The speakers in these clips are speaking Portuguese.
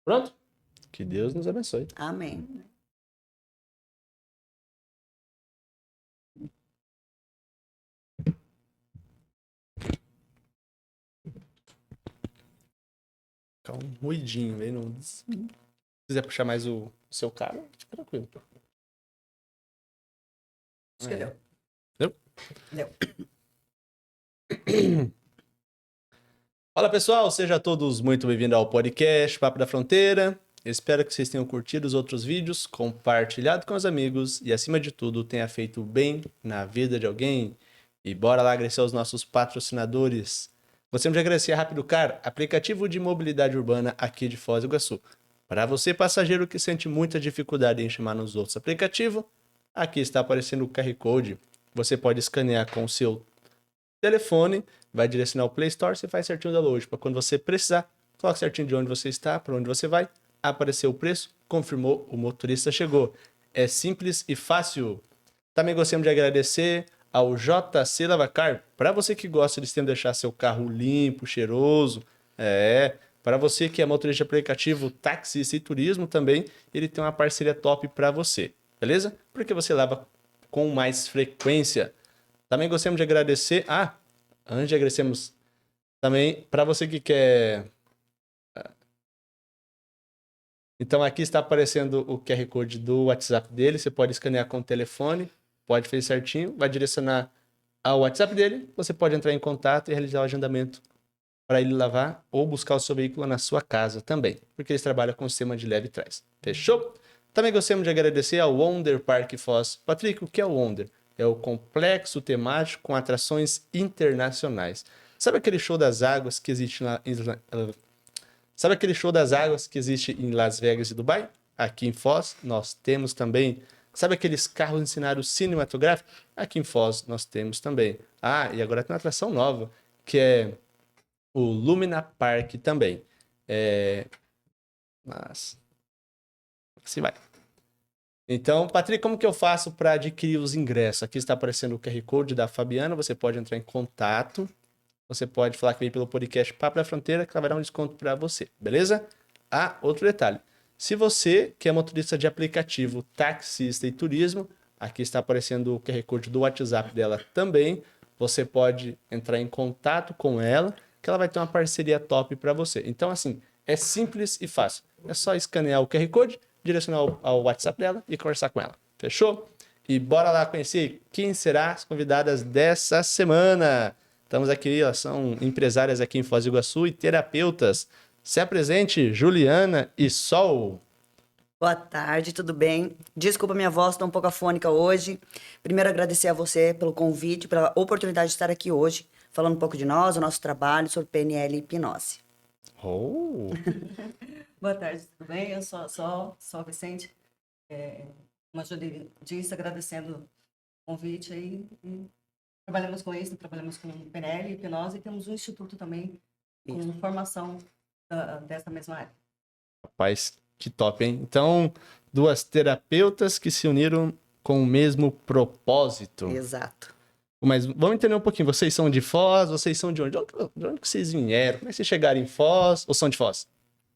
Pronto? Que Deus nos abençoe. Amém. Fica um ruidinho aí. Se quiser puxar mais o seu cabo, fica tranquilo. Acho que deu. Deu? Deu. Fala pessoal, sejam todos muito bem-vindos ao podcast Papo da Fronteira. Espero que vocês tenham curtido os outros vídeos, compartilhado com os amigos e, acima de tudo, tenha feito bem na vida de alguém. E bora lá agradecer aos nossos patrocinadores. Gostaria de agradecer a Rápido Car, aplicativo de mobilidade urbana aqui de Foz do Iguaçu. Para você, passageiro que sente muita dificuldade em chamar nos outros aplicativos, aqui está aparecendo o QR Code. Você pode escanear com o seu telefone, vai direcionar o Play Store, você faz certinho o download. Para quando você precisar, coloca certinho de onde você está, para onde você vai, apareceu o preço, confirmou, o motorista chegou. É simples e fácil. Também gostaríamos de agradecer ao JC Lavacar. Para você que gosta de sempre deixar seu carro limpo, cheiroso, para você que é motorista de aplicativo, taxista e turismo também, ele tem uma parceria top para você, beleza? Porque você lava com mais frequência. Também gostaríamos de agradecer. Antes de agradecermos também para você que quer. Então aqui está aparecendo o QR Code do WhatsApp dele. Você pode escanear com o telefone, pode fazer certinho, vai direcionar ao WhatsApp dele. Você pode entrar em contato e realizar o agendamento para ele lavar ou buscar o seu veículo na sua casa também, porque eles trabalham com o sistema de leve e trás. Fechou? Também gostaríamos de agradecer ao Wonder Park Foz. Patrick, o que é o Wonder? É o complexo temático com atrações internacionais. Sabe aquele show das águas que existe lá Sabe aquele show das águas que existe em Las Vegas e Dubai? Aqui em Foz, nós temos também. Sabe aqueles carros de cenário cinematográfico? Aqui em Foz, nós temos também. E agora tem uma atração nova, que é o Lumina Park também. Mas assim vai. Então, Patrick, como que eu faço para adquirir os ingressos? Aqui está aparecendo o QR Code da Fabiana, você pode entrar em contato. Você pode falar que veio pelo podcast Papo da Fronteira, que ela vai dar um desconto para você, beleza? Outro detalhe. Se você que é motorista de aplicativo, taxista e turismo, aqui está aparecendo o QR Code do WhatsApp dela também. Você pode entrar em contato com ela, que ela vai ter uma parceria top para você. Então, assim, é simples e fácil. É só escanear o QR Code, direcionar ao WhatsApp dela e conversar com ela. Fechou? E bora lá conhecer quem será as convidadas dessa semana. Estamos aqui, elas são empresárias aqui em Foz do Iguaçu e terapeutas. Se apresente, Juliana e Sol. Boa tarde, tudo bem? Desculpa, minha voz está um pouco afônica hoje. Primeiro, agradecer a você pelo convite, pela oportunidade de estar aqui hoje, falando um pouco de nós, o nosso trabalho sobre PNL e hipnose. Oh! Boa tarde, tudo bem? Eu sou Vicente, como a Julie disse, agradecendo o convite aí. Trabalhamos com isso, trabalhamos com PNL, hipnose e temos um instituto também com formação dessa mesma área. Rapaz, que top, hein? Então, duas terapeutas que se uniram com o mesmo propósito. Exato. Mas vamos entender um pouquinho. Vocês são de Foz? Vocês são de onde? De onde que vocês vieram? Como é que vocês chegaram em Foz? Ou são de Foz?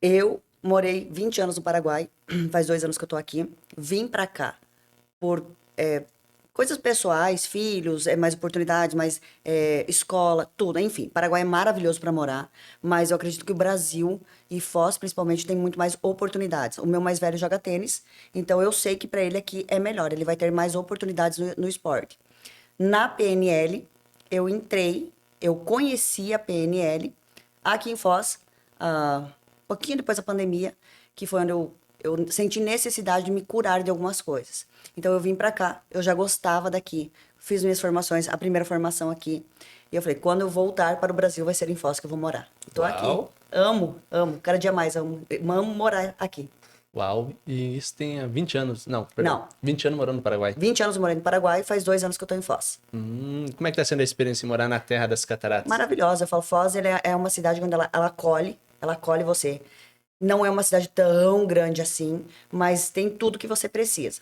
Eu morei 20 anos no Paraguai, faz 2 anos que eu tô aqui. Vim pra cá por coisas pessoais, filhos, mais oportunidades, mais escola, tudo. Enfim, Paraguai é maravilhoso para morar, mas eu acredito que o Brasil e Foz, principalmente, tem muito mais oportunidades. O meu mais velho joga tênis, então eu sei que para ele aqui é melhor, ele vai ter mais oportunidades no esporte. Na PNL, eu conheci a PNL aqui em Foz, pouquinho depois da pandemia, que foi onde eu senti necessidade de me curar de algumas coisas. Então eu vim pra cá, eu já gostava daqui, fiz minhas formações, a primeira formação aqui. E eu falei, quando eu voltar para o Brasil vai ser em Foz que eu vou morar. Tô aqui, amo, cada dia mais, amo morar aqui. Uau, e isso tem 20 anos, não, perdão. Não. 20 anos morando no Paraguai. 20 anos morando no Paraguai, faz 2 anos que eu tô em Foz. Como é que tá sendo a experiência de morar na terra das cataratas? Maravilhosa, eu falo, Foz é uma cidade onde ela acolhe você. Não é uma cidade tão grande assim, mas tem tudo que você precisa.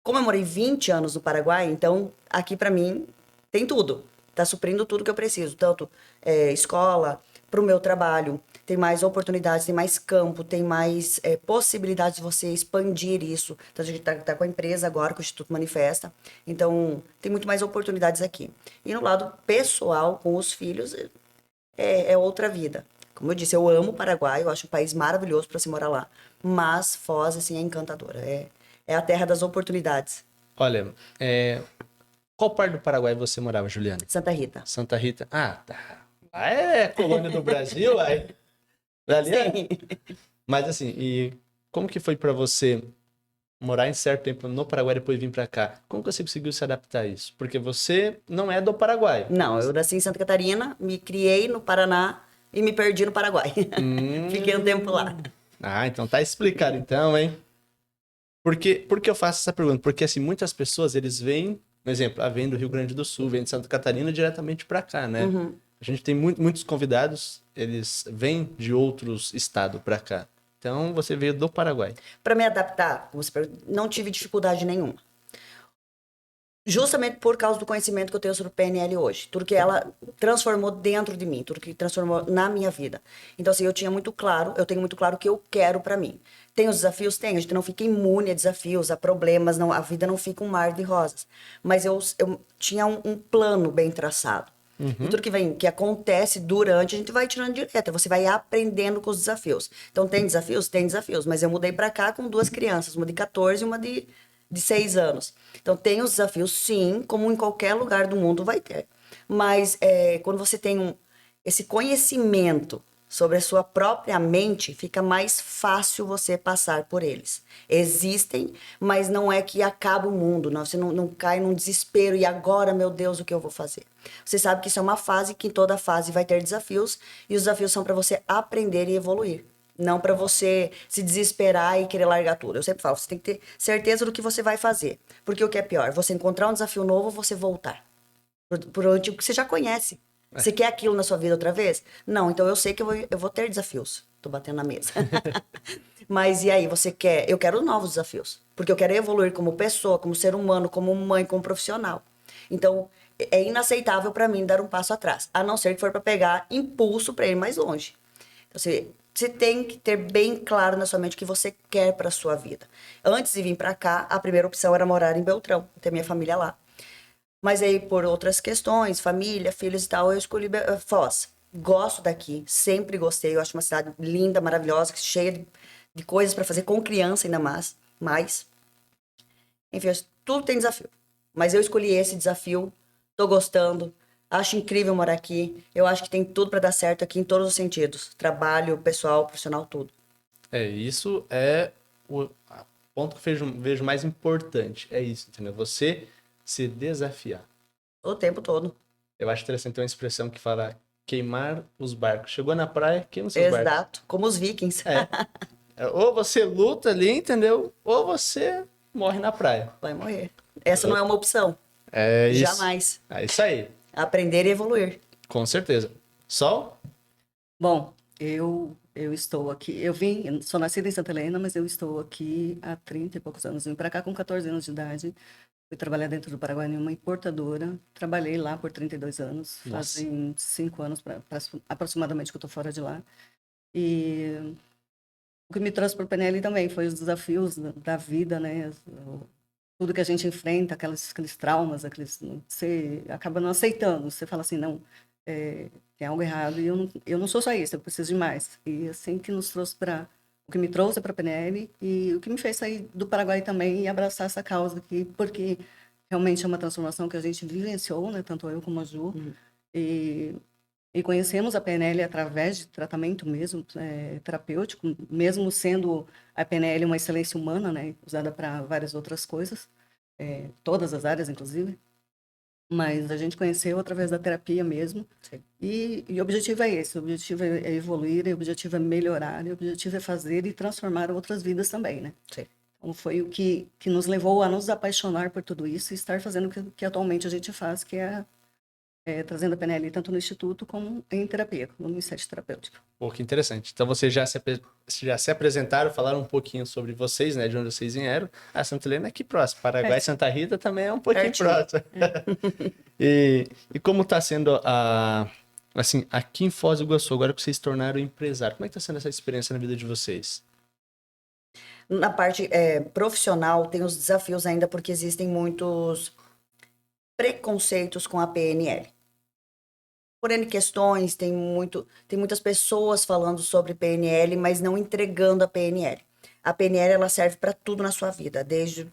Como eu morei 20 anos no Paraguai, então aqui pra mim tem tudo. Tá suprindo tudo que eu preciso, tanto escola, pro meu trabalho, tem mais oportunidades, tem mais campo, tem mais possibilidades de você expandir isso. Então, a gente tá com a empresa agora, com o Instituto Manifesta. Então, tem muito mais oportunidades aqui. E no lado pessoal, com os filhos, é outra vida. Como eu disse, eu amo o Paraguai, eu acho um país maravilhoso para se morar lá. Mas Foz, assim, é encantadora. É a terra das oportunidades. Olha, qual parte do Paraguai você morava, Juliana? Santa Rita. Santa Rita. Ah, tá. Lá é colônia do Brasil, aí. Ali é. Sim. Mas assim, e como que foi pra você morar em certo tempo no Paraguai e depois vir pra cá? Como que você conseguiu se adaptar a isso? Porque você não é do Paraguai. Não, eu nasci em Santa Catarina, me criei no Paraná e me perdi no Paraguai. Fiquei um tempo lá. Ah, então tá explicado então, hein? Por que eu faço essa pergunta? Porque assim, muitas pessoas, eles vêm, por exemplo, vem do Rio Grande do Sul, vem de Santa Catarina diretamente pra cá, né? A gente tem muitos convidados, eles vêm de outros estados pra cá. Então, você veio do Paraguai. Para me adaptar, não tive dificuldade nenhuma. Justamente por causa do conhecimento que eu tenho sobre o PNL hoje. Tudo que ela transformou dentro de mim, tudo que transformou na minha vida. Então, assim, eu tenho muito claro o que eu quero para mim. Tem os desafios? Tem. A gente não fica imune a desafios, a problemas, não, a vida não fica um mar de rosas. Mas eu tinha um plano bem traçado. E tudo que acontece durante, a gente vai tirando de letra, você vai aprendendo com os desafios. Então, tem desafios? Tem desafios. Mas eu mudei para cá com 2 crianças, uma de 14 e uma de 6 anos. Então, tem os desafios, sim, como em qualquer lugar do mundo vai ter. Mas quando você tem esse conhecimento sobre a sua própria mente, fica mais fácil você passar por eles. Existem, mas não é que acaba o mundo, não. Você não cai num desespero e agora, meu Deus, o que eu vou fazer? Você sabe que isso é uma fase, que em toda fase vai ter desafios, e os desafios são para você aprender e evoluir. Não para você se desesperar e querer largar tudo. Eu sempre falo, você tem que ter certeza do que você vai fazer. Porque o que é pior? Você encontrar um desafio novo ou você voltar por um antigo que você já conhece. Você quer aquilo na sua vida outra vez? Não, então eu sei que eu vou ter desafios. Tô batendo na mesa. Mas e aí, eu quero novos desafios. Porque eu quero evoluir como pessoa, como ser humano, como mãe, como profissional. Então, é inaceitável para mim dar um passo atrás. A não ser que for para pegar impulso para ir mais longe. Então, você tem que ter bem claro na sua mente o que você quer para sua vida. Antes de vir para cá, a primeira opção era morar em Beltrão, ter minha família lá. Mas aí, por outras questões, família, filhos e tal, eu escolhi Foz. Gosto daqui, sempre gostei. Eu acho uma cidade linda, maravilhosa, cheia de coisas para fazer, com criança ainda mais. Enfim, tudo tem desafio. Mas eu escolhi esse desafio, tô gostando, acho incrível morar aqui. Eu acho que tem tudo para dar certo aqui em todos os sentidos. Trabalho, pessoal, profissional, tudo. Isso é o ponto que eu vejo mais importante. É isso, entendeu? Você se desafiar. O tempo todo. Eu acho interessante ter uma expressão que fala queimar os barcos. Chegou na praia, queima os seus barcos. Exato, como os vikings. Ou você luta ali, entendeu? Ou você morre na praia. Vai morrer. Essa não é uma opção. É isso. Jamais. É isso aí. Aprender e evoluir. Com certeza. Sol? Bom, eu estou aqui. Sou nascida em Santa Helena, mas eu estou aqui há 30 e poucos anos. Vim para cá com 14 anos de idade. Fui trabalhar dentro do Paraguai em uma importadora. Trabalhei lá por 32 anos. Nossa. Fazem 5 anos aproximadamente que eu estou fora de lá. E o que me trouxe para o PNL também foi os desafios da vida, né? Tudo que a gente enfrenta, aqueles traumas, você acaba não aceitando. Você fala assim, não, tem algo errado e eu não sou só isso, eu preciso de mais. E assim que nos trouxe o que me trouxe para a PNL e o que me fez sair do Paraguai também e abraçar essa causa aqui, porque realmente é uma transformação que a gente vivenciou, né? Tanto eu como a Ju. E conhecemos a PNL através de tratamento mesmo, terapêutico, mesmo sendo a PNL uma excelência humana, né? Usada para várias outras coisas, todas as áreas, inclusive. Mas a gente conheceu através da terapia mesmo. E o objetivo é esse, o objetivo é evoluir, o objetivo é melhorar, o objetivo é fazer e transformar outras vidas também, né? Sim. Então foi o que nos levou a nos apaixonar por tudo isso e estar fazendo o que atualmente a gente faz, que é trazendo a PNL tanto no Instituto como em terapia, no Ministério Terapêutico. Pô, que interessante. Então, vocês já se apresentaram, falaram um pouquinho sobre vocês, né? De onde vocês vieram. A Santa Helena é aqui próximo. Paraguai e Santa Rita também é um pouquinho próximo. E como está sendo assim, aqui em Foz do Iguaçu, agora que vocês se tornaram empresário, como é que tá sendo essa experiência na vida de vocês? Na parte profissional, tem os desafios ainda, porque existem muitos preconceitos com a PNL. Por N questões, tem muitas pessoas falando sobre PNL, mas não entregando a PNL. A PNL, ela serve para tudo na sua vida, desde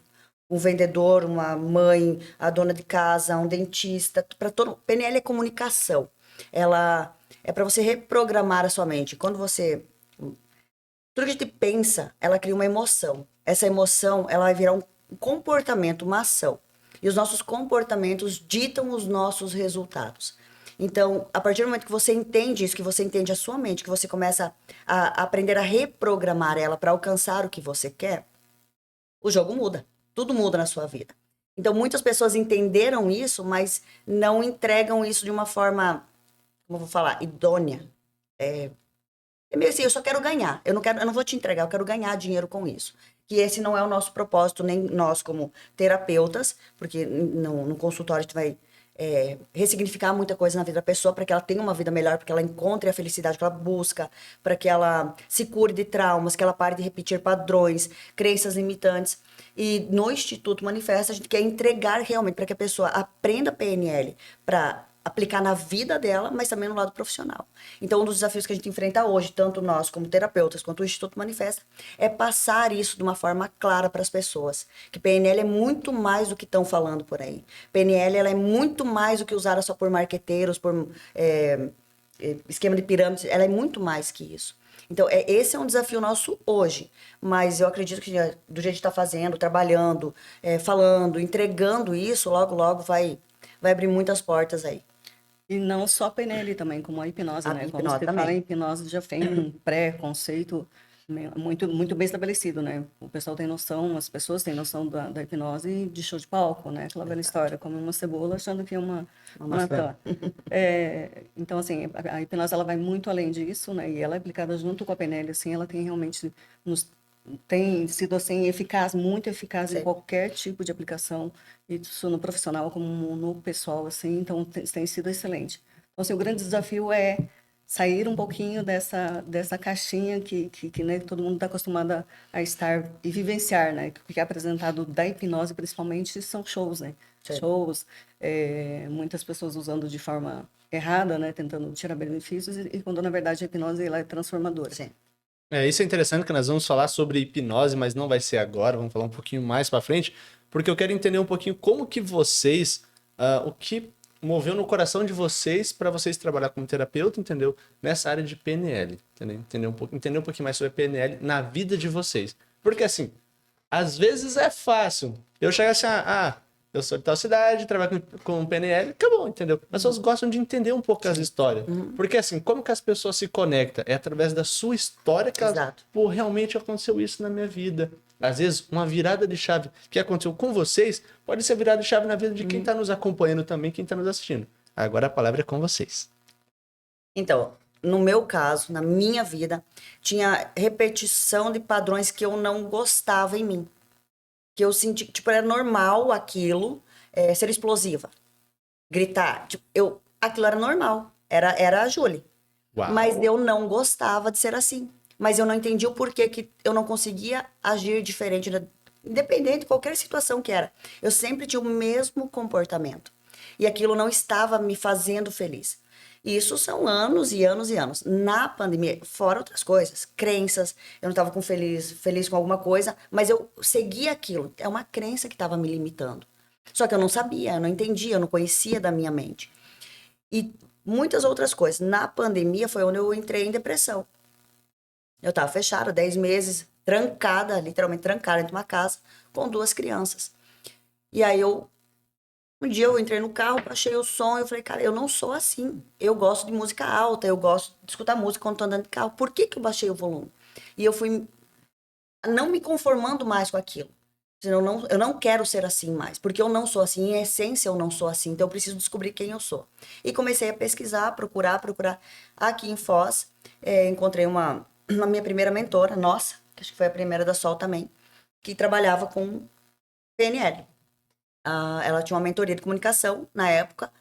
um vendedor, uma mãe, a dona de casa, um dentista, para todo. PNL é comunicação. Ela é para você reprogramar a sua mente. Quando você tudo que a gente pensa, ela cria uma emoção. Essa emoção, ela vai virar um comportamento, uma ação. E os nossos comportamentos ditam os nossos resultados. Então, a partir do momento que você entende isso, que você entende a sua mente, que você começa a aprender a reprogramar ela para alcançar o que você quer, o jogo muda. Tudo muda na sua vida. Então, muitas pessoas entenderam isso, mas não entregam isso de uma forma, como eu vou falar, idônea. É meio assim, eu só quero ganhar. Eu não vou te entregar, eu quero ganhar dinheiro com isso. Que esse não é o nosso propósito, nem nós como terapeutas, porque no consultório a gente vai ressignificar muita coisa na vida da pessoa para que ela tenha uma vida melhor, para que ela encontre a felicidade que ela busca, para que ela se cure de traumas, que ela pare de repetir padrões, crenças limitantes. E no Instituto Manifesta, a gente quer entregar realmente para que a pessoa aprenda PNL, para aplicar na vida dela, mas também no lado profissional. Então, um dos desafios que a gente enfrenta hoje, tanto nós como terapeutas, quanto o Instituto Manifesta, é passar isso de uma forma clara para as pessoas. Que PNL é muito mais do que estão falando por aí. PNL ela é muito mais do que usada só por marqueteiros, por esquema de pirâmide. Ela é muito mais que isso. Então, esse é um desafio nosso hoje. Mas eu acredito que do jeito que a gente está fazendo, trabalhando, falando, entregando isso, logo, logo vai abrir muitas portas aí. E não só PNL também, como a hipnose, A né? Quando hipnose você também. fala em hipnose, já tem um pré-conceito muito, muito bem estabelecido, né? O pessoal tem noção, as pessoas têm noção da hipnose de show de palco, né? Aquela velha história, come uma cebola achando que é uma maçã. Então, assim, a hipnose, ela vai muito além disso, né? E ela é aplicada junto com a PNL, assim, ela tem realmente tem sido assim eficaz, muito eficaz em qualquer tipo de aplicação, isso no profissional como no pessoal, assim, então tem sido excelente. Então, assim, o grande desafio é sair um pouquinho dessa caixinha que né, todo mundo está acostumado a estar e vivenciar, né? O que é apresentado da hipnose, principalmente, são shows, né? Sim. Shows, muitas pessoas usando de forma errada, né? Tentando tirar benefícios, e quando, na verdade, a hipnose ela é transformadora. Sim. Isso é interessante que nós vamos falar sobre hipnose, mas não vai ser agora, vamos falar um pouquinho mais para frente, porque eu quero entender um pouquinho como que vocês, o que moveu no coração de vocês para vocês trabalhar como terapeuta, entendeu? Nessa área de PNL, entendeu? Entender um pouquinho mais sobre a PNL na vida de vocês. Porque assim, às vezes é fácil eu chegar assim, eu sou de tal cidade, trabalho com PNL, acabou, entendeu? As pessoas gostam de entender um pouco as histórias. Porque assim, como que as pessoas se conectam? É através da sua história que elas, pô, realmente aconteceu isso na minha vida. Às vezes, uma virada de chave que aconteceu com vocês pode ser virada de chave na vida de quem está nos acompanhando também, quem está nos assistindo. Agora a palavra é com vocês. Então, no meu caso, na minha vida, tinha repetição de padrões que eu não gostava em mim. Que eu senti que, tipo, era normal aquilo, ser explosiva, gritar. Tipo, aquilo era normal, era a Júlia. Uau. Mas eu não gostava de ser assim. Mas eu não entendi o porquê que eu não conseguia agir diferente, independente de qualquer situação que era. Eu sempre tinha o mesmo comportamento. E aquilo não estava me fazendo feliz. Isso são anos e anos e anos. Na pandemia, fora outras coisas, crenças, eu não estava feliz com alguma coisa, mas eu seguia aquilo. É uma crença que estava me limitando. Só que eu não sabia, eu não entendia, eu não conhecia da minha mente. E muitas outras coisas. Na pandemia foi onde eu entrei em depressão. Eu estava fechada, 10 meses, trancada, literalmente trancada dentro de uma casa, com 2 crianças. E aí um dia eu entrei no carro, baixei o som e eu falei, cara, eu não sou assim. Eu gosto de música alta, eu gosto de escutar música quando tô andando de carro. Por que que eu baixei o volume? E eu fui não me conformando mais com aquilo. Eu não quero ser assim mais, porque eu não sou assim, em essência eu não sou assim, então eu preciso descobrir quem eu sou. E comecei a pesquisar, procurar. Aqui em Foz, encontrei uma minha primeira mentora, nossa, acho que foi a primeira da Sol também, que trabalhava com PNL. Ela tinha uma mentoria de comunicação na época,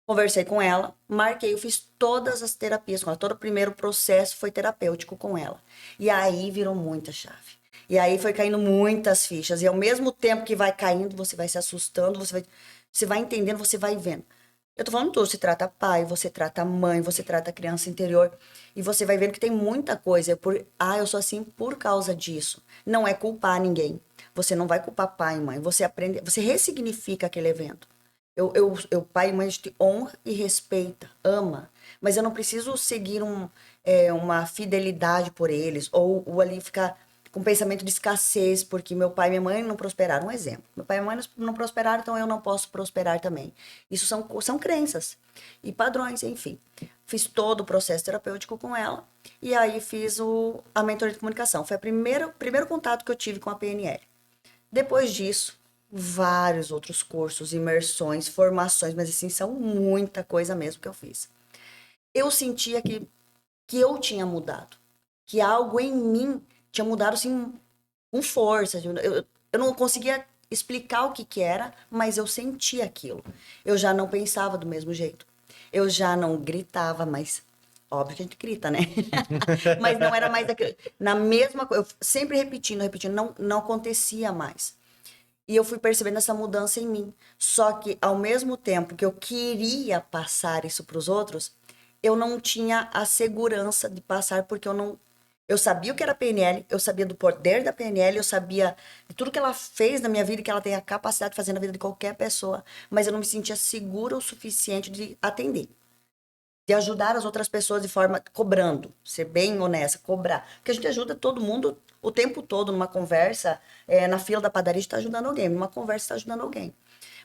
Conversei com ela, marquei, eu fiz todas as terapias com ela. Todo o primeiro processo foi terapêutico com ela. E aí virou muita chave. E aí foi caindo muitas fichas. E ao mesmo tempo que vai caindo, você vai se assustando, você vai entendendo, você vai vendo. Eu tô falando tudo, você trata pai, você trata mãe, você trata criança interior. E você vai vendo que tem muita coisa. Eu sou assim por causa disso. Não é culpar ninguém. Você não vai culpar pai e mãe. Você aprende, você ressignifica aquele evento. Pai e mãe, a gente honra e respeita, ama. Mas eu não preciso seguir uma fidelidade por eles, ou ali ficar com pensamento de escassez, porque meu pai e minha mãe não prosperaram. Um exemplo. Meu pai e minha mãe não prosperaram, então eu não posso prosperar também. Isso são crenças e padrões, enfim. Fiz todo o processo terapêutico com ela, e aí fiz a mentoria de comunicação. Foi o primeiro contato que eu tive com a PNL. Depois disso, vários outros cursos, imersões, formações, mas assim, são muita coisa mesmo que eu fiz. Eu sentia que eu tinha mudado, que algo em mim tinha mudado assim com força. Eu não conseguia explicar o que era, mas eu sentia aquilo. Eu já não pensava do mesmo jeito. Eu já não gritava, mas óbvio que a gente grita, né? Mas não era mais aquilo. Na mesma coisa, eu sempre repetindo, não acontecia mais. E eu fui percebendo essa mudança em mim. Só que, ao mesmo tempo que eu queria passar isso para os outros, eu não tinha a segurança de passar, porque eu não. Eu sabia o que era PNL, eu sabia do poder da PNL, eu sabia de tudo que ela fez na minha vida, que ela tem a capacidade de fazer na vida de qualquer pessoa, mas eu não me sentia segura o suficiente de atender, de ajudar as outras pessoas de forma cobrando, ser bem honesta, cobrar. Porque a gente ajuda todo mundo o tempo todo numa conversa, na fila da padaria está ajudando alguém, numa conversa está ajudando alguém.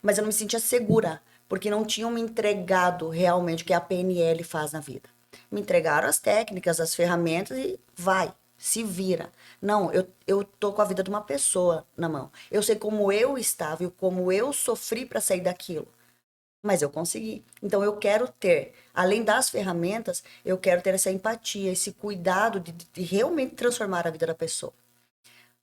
Mas eu não me sentia segura, porque não tinham me entregado realmente o que a PNL faz na vida. Me entregaram as técnicas, as ferramentas e vai, se vira. Não, eu tô com a vida de uma pessoa na mão. Eu sei como eu estava e como eu sofri para sair daquilo. Mas eu consegui. Então eu quero ter, além das ferramentas, eu quero ter essa empatia, esse cuidado de realmente transformar a vida da pessoa.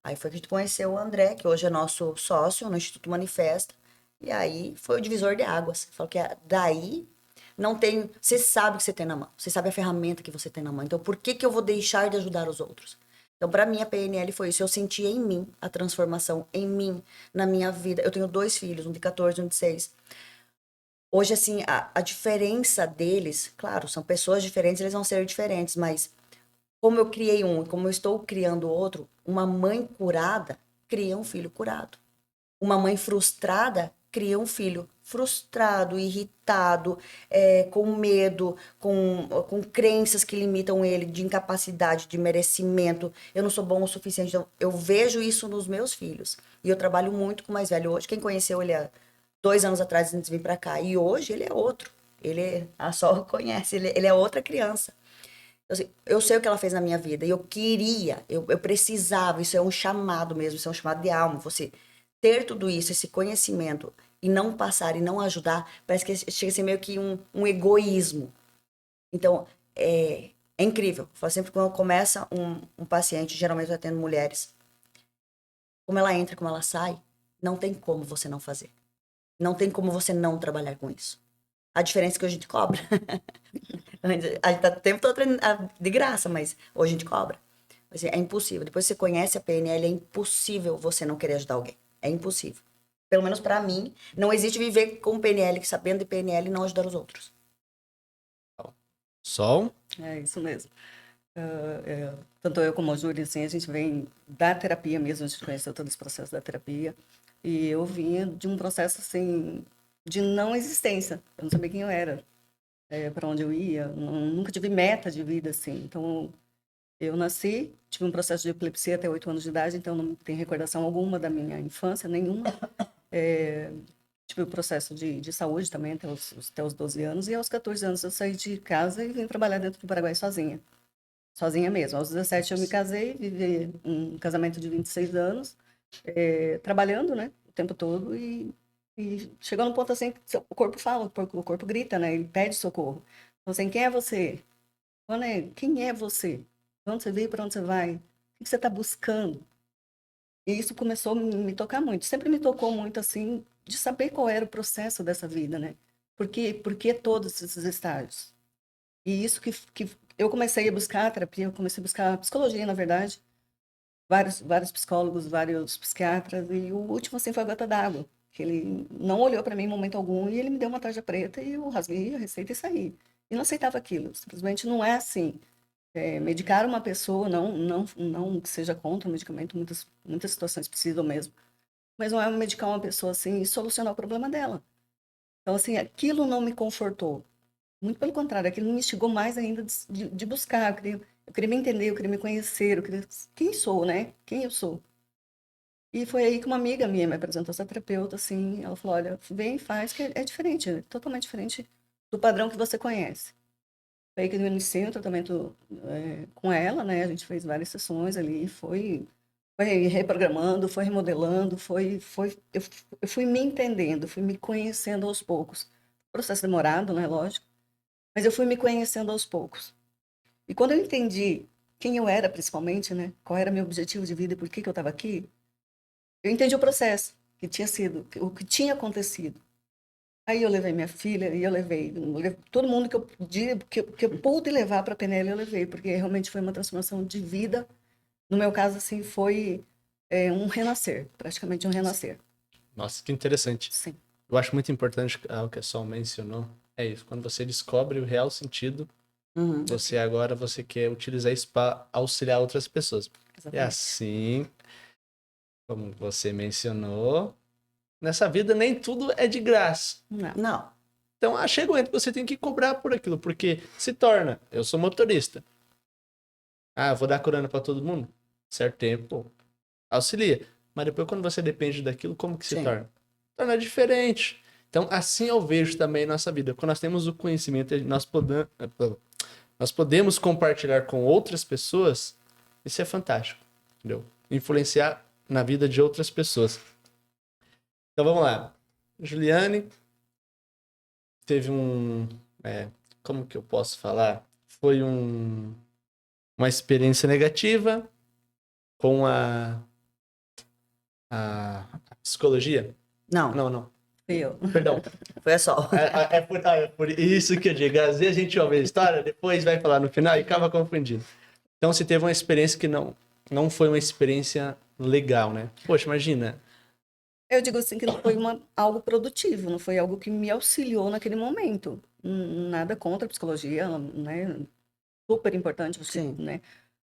Aí foi que a gente conheceu o André, que hoje é nosso sócio no Instituto Manifesta. E aí foi o divisor de águas. Falou que daí não tem. Você sabe o que você tem na mão. Você sabe a ferramenta que você tem na mão. Então por que eu vou deixar de ajudar os outros? Então, para mim, a PNL foi isso. Eu senti em mim a transformação, em mim, na minha vida. Eu tenho 2 filhos, um de 14 e um de 6. Hoje, assim, a diferença deles, claro, são pessoas diferentes, eles vão ser diferentes, mas como eu criei um e como eu estou criando outro, uma mãe curada cria um filho curado. Uma mãe frustrada cria um filho frustrado, irritado, com medo, com crenças que limitam ele, de incapacidade, de merecimento. Eu não sou bom o suficiente. Então, eu vejo isso nos meus filhos. E eu trabalho muito com o mais velho hoje. Quem conheceu ele há 2 anos atrás, antes de vir para cá. E hoje ele é outro. A Sol conhece, ele é outra criança. Eu sei o que ela fez na minha vida e eu queria, eu precisava, isso é um chamado mesmo, isso é um chamado de alma. Você ter tudo isso, esse conhecimento e não passar e não ajudar, parece que chega a ser meio que um egoísmo. Então, é incrível. Eu falo sempre quando começa um paciente, geralmente eu atendo mulheres, como ela entra, como ela sai, não tem como você não fazer. Não tem como você não trabalhar com isso. A diferença é que hoje a gente cobra. A gente tá o tempo todo de graça, mas hoje a gente cobra. Assim, é impossível. Depois que você conhece a PNL, é impossível você não querer ajudar alguém. É impossível. Pelo menos para mim, não existe viver com PNL, sabendo de PNL e não ajudar os outros. Sol? É isso mesmo. Tanto eu como a Júlia, assim, a gente vem da terapia mesmo, a gente conheceu todos os processos da terapia, e eu vinha de um processo, assim, de não existência. Eu não sabia quem eu era, para onde eu ia, nunca tive meta de vida, assim. Então, eu nasci, tive um processo de epilepsia até 8 anos de idade, então não tenho recordação alguma da minha infância, nenhuma. Tive o processo de saúde também até os 12 anos, e aos 14 anos eu saí de casa e vim trabalhar dentro do Paraguai sozinha. Sozinha mesmo. Aos 17 eu me casei, vivi um casamento de 26 anos, trabalhando, né, o tempo todo, e chegou num ponto assim que o corpo fala, o corpo grita, né, ele pede socorro. Então, assim, quem é você? Quem é você? De onde você veio, para onde você vai? O que você está buscando? E isso começou a me tocar muito. Sempre me tocou muito, assim, de saber qual era o processo dessa vida, né? Por que todos esses estágios? E isso que eu comecei a buscar terapia, eu comecei a buscar psicologia, na verdade, vários psicólogos, vários psiquiatras, e o último, assim, foi a gota d'água, que ele não olhou para mim em momento algum, e ele me deu uma tarja preta, e eu rasguei a receita e saí. E não aceitava aquilo, simplesmente não é assim. Medicar uma pessoa, não que seja contra o medicamento, muitas situações precisam mesmo, mas não é medicar uma pessoa assim e solucionar o problema dela. Então, assim, aquilo não me confortou. Muito pelo contrário, aquilo me instigou mais ainda de buscar. Eu queria me entender, eu queria me conhecer, eu queria... Quem sou, né? Quem eu sou? E foi aí que uma amiga minha me apresentou essa terapeuta, assim, ela falou, olha, vem e faz, que é diferente, é totalmente diferente do padrão que você conhece. Foi aí que eu iniciei o tratamento com ela, né? A gente fez várias sessões ali, foi reprogramando, foi remodelando, eu fui me entendendo, fui me conhecendo aos poucos. Processo demorado, né? Lógico. Mas eu fui me conhecendo aos poucos. E quando eu entendi quem eu era, principalmente, né? Qual era meu objetivo de vida e por que eu estava aqui, eu entendi o processo que tinha sido, o que tinha acontecido. Aí eu levei minha filha e eu levei todo mundo que eu podia, que eu pude levar para a PNL, eu levei, porque realmente foi uma transformação de vida. No meu caso, assim, foi um renascer, praticamente um renascer. Nossa, que interessante. Sim. Eu acho muito importante o que a Sol mencionou. É isso, quando você descobre o real sentido, Uhum. você quer utilizar isso para auxiliar outras pessoas. Exatamente. É assim, como você mencionou, nessa vida nem tudo é de graça. Não. Não. Então, chega um momento que você tem que cobrar por aquilo, porque se torna, eu sou motorista. Eu vou dar corona para todo mundo? Certo tempo, auxilia. Mas depois, quando você depende daquilo, como que se Sim. torna? Torna diferente. Então, assim eu vejo também nossa vida. Quando nós temos o conhecimento, nós podemos compartilhar com outras pessoas, isso é fantástico, entendeu? Influenciar na vida de outras pessoas. Então, vamos lá. Juliane teve como que eu posso falar? Foi uma experiência negativa com a psicologia? Não. Não. Fui eu. Perdão. Foi a Sol. É por isso que eu digo. Às vezes a gente ouve a história, depois vai falar no final e acaba confundindo. Então, você teve uma experiência que não foi uma experiência legal, né? Poxa, imagina. Eu digo assim que não foi algo produtivo, não foi algo que me auxiliou naquele momento. Nada contra a psicologia, né? Super importante você, Sim. né?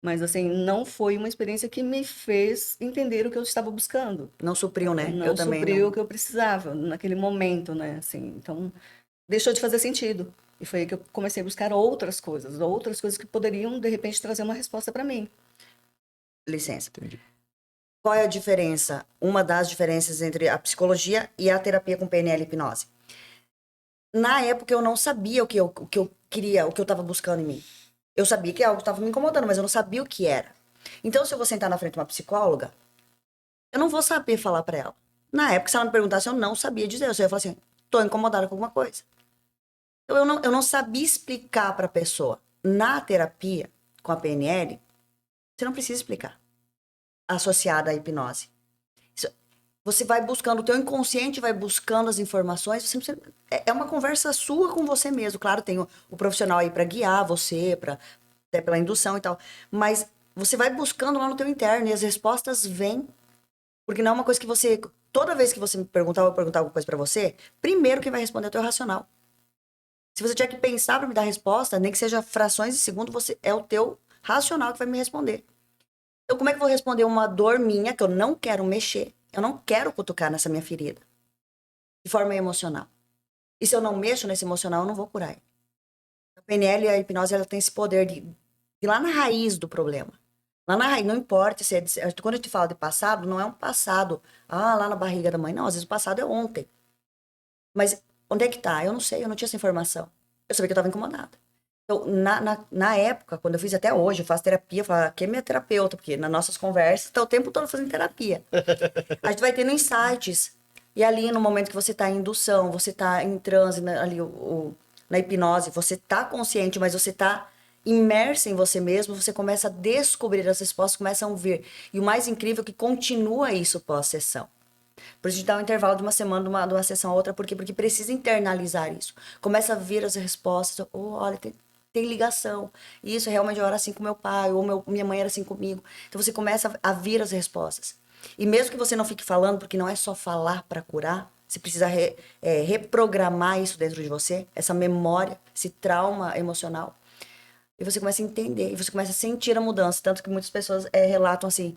Mas assim, não foi uma experiência que me fez entender o que eu estava buscando. Não supriu, né? Não Eu também supriu não. o que eu precisava naquele momento, né? Assim, então deixou de fazer sentido. E foi aí que eu comecei a buscar outras coisas que poderiam de repente trazer uma resposta para mim. Licença. Entendi. Qual é a diferença? Uma das diferenças entre a psicologia e a terapia com PNL e hipnose. Na época eu não sabia o que eu queria, o que eu estava buscando em mim. Eu sabia que algo estava me incomodando, mas eu não sabia o que era. Então, se eu vou sentar na frente de uma psicóloga, eu não vou saber falar para ela. Na época, se ela me perguntasse, eu não sabia dizer. Eu só ia falar assim, tô incomodada com alguma coisa. Então, eu não sabia explicar para a pessoa. Na terapia, com a PNL, você não precisa explicar. Associada à hipnose. Você vai buscando, o teu inconsciente vai buscando as informações, você não precisa, é uma conversa sua com você mesmo. Claro, tem o profissional aí para guiar você, até pela indução e tal, mas você vai buscando lá no teu interno e as respostas vêm, porque não é uma coisa que você, toda vez que você me perguntar, eu vou perguntar alguma coisa para você, primeiro quem vai responder é o teu racional. Se você tiver que pensar para me dar a resposta, nem que seja frações de segundo, é o teu racional que vai me responder. Então, como é que eu vou responder uma dor minha que eu não quero mexer? Eu não quero cutucar nessa minha ferida. De forma emocional. E se eu não mexo nesse emocional, eu não vou curar ele. A PNL e a hipnose, ela tem esse poder de ir lá na raiz do problema. Lá na raiz, não importa se quando eu te falo de passado, não é um passado, lá na barriga da mãe. Não, às vezes o passado é ontem. Mas onde é que tá? Eu não sei, eu não tinha essa informação. Eu sabia que eu estava incomodada. Então, na época, quando eu fiz até hoje, eu faço terapia, eu falo, quem é minha terapeuta? Porque nas nossas conversas, tá o tempo todo fazendo terapia. A gente vai tendo insights. E ali, no momento que você tá em indução, você tá em transe, ali na hipnose, você tá consciente, mas você tá imerso em você mesmo, você começa a descobrir as respostas, começam a vir. E o mais incrível é que continua isso pós-sessão. Por isso a gente dá um intervalo de uma semana, de uma sessão a outra, por quê? Porque precisa internalizar isso. Começa a vir as respostas, olha, tem ligação. Isso realmente eu era assim com meu pai, ou minha mãe era assim comigo. Então você começa a vir as respostas. E mesmo que você não fique falando, porque não é só falar para curar, você precisa reprogramar isso dentro de você, essa memória, esse trauma emocional. E você começa a entender, e você começa a sentir a mudança. Tanto que muitas pessoas relatam assim,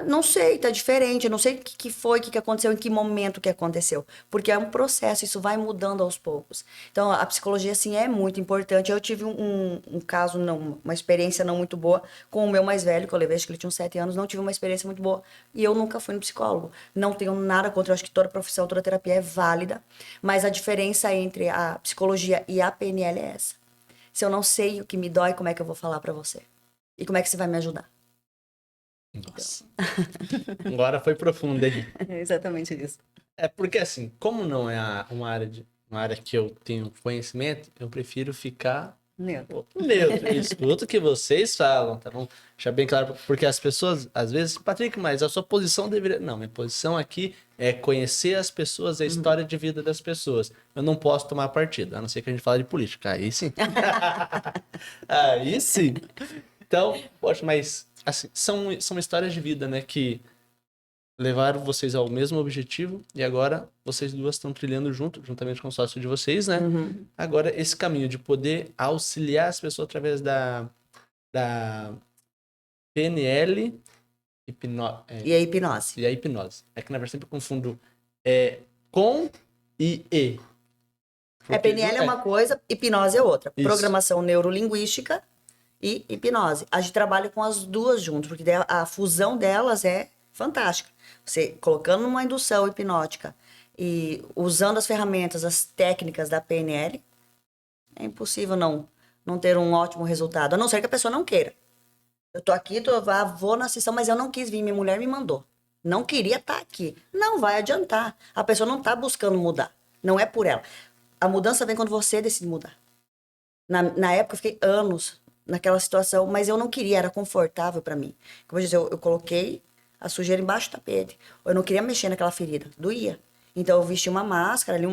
não sei, tá diferente, eu não sei o que foi, o que aconteceu, em que momento que aconteceu. Porque é um processo, isso vai mudando aos poucos. Então, a psicologia, assim, é muito importante. Eu tive um caso, uma experiência não muito boa com o meu mais velho, que eu levei, acho que ele tinha uns 7 anos, não tive uma experiência muito boa. E eu nunca fui no psicólogo. Não tenho nada contra, eu acho que toda profissão, toda terapia é válida. Mas a diferença entre a psicologia e a PNL é essa. Se eu não sei o que me dói, como é que eu vou falar pra você? E como é que você vai me ajudar? Nossa. Agora foi profundo, hein? É exatamente isso. É porque assim, como não é uma área que eu tenho conhecimento, eu prefiro ficar Neutro. neutro. Eu escuto o que vocês falam, tá bom? Deixar bem claro, porque as pessoas, às vezes, Patrick, mas a sua posição deveria. Não, minha posição aqui é conhecer as pessoas, a história de vida das pessoas. Eu não posso tomar partido, a não ser que a gente fale de política. Aí sim. Aí sim. Então, poxa, mas assim, são histórias de vida, né? Que levaram vocês ao mesmo objetivo e agora vocês duas estão trilhando juntamente com o sócio de vocês, né? Agora, esse caminho de poder auxiliar as pessoas através da PNL E a hipnose. e a hipnose. É que na verdade sempre eu confundo com e e. PNL é uma coisa, hipnose é outra. Isso. Programação neurolinguística e hipnose. A gente trabalha com as duas juntas, porque daí a fusão delas é fantástica. Você colocando uma indução hipnótica e usando as ferramentas, as técnicas da PNL, é impossível não ter um ótimo resultado. A não ser que a pessoa não queira. Eu tô aqui, vou na sessão, mas eu não quis vir, minha mulher me mandou. Não queria estar aqui. Não vai adiantar. A pessoa não está buscando mudar. Não é por ela. A mudança vem quando você decide mudar. Na época, eu fiquei anos naquela situação, mas eu não queria, era confortável para mim. Como eu disse, eu coloquei a sujeira embaixo do tapete. Eu não queria mexer naquela ferida, doía. Então eu vesti uma máscara ali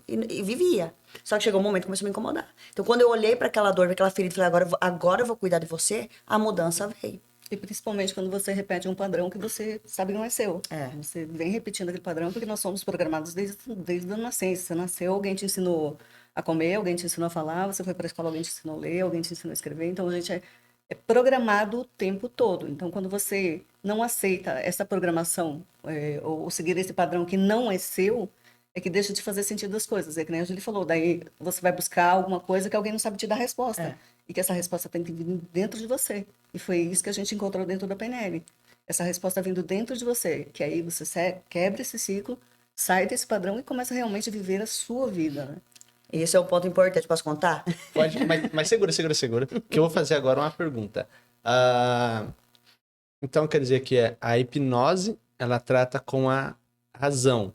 e vivia. Só que chegou um momento que começou a me incomodar. Então quando eu olhei para aquela dor, para aquela ferida, e falei, agora eu vou cuidar de você, a mudança veio. E principalmente quando você repete um padrão que você sabe que não é seu. É. Você vem repetindo aquele padrão porque nós somos programados desde a nascença. Você nasceu, alguém te ensinou a comer, alguém te ensinou a falar, você foi para a escola, alguém te ensinou a ler, alguém te ensinou a escrever. Então a gente é programado o tempo todo. Então quando você não aceita essa programação ou seguir esse padrão que não é seu, é que deixa de fazer sentido as coisas. É que nem a Julie falou, daí você vai buscar alguma coisa que alguém não sabe te dar resposta. É. E que essa resposta tem que vir dentro de você. E foi isso que a gente encontrou dentro da PNL. Essa resposta vindo dentro de você. Que aí você quebra esse ciclo, sai desse padrão e começa realmente a viver a sua vida, né? E esse é o ponto importante. Posso contar? Pode, mas segura. Que eu vou fazer agora uma pergunta. Então quer dizer que a hipnose, ela trata com a razão.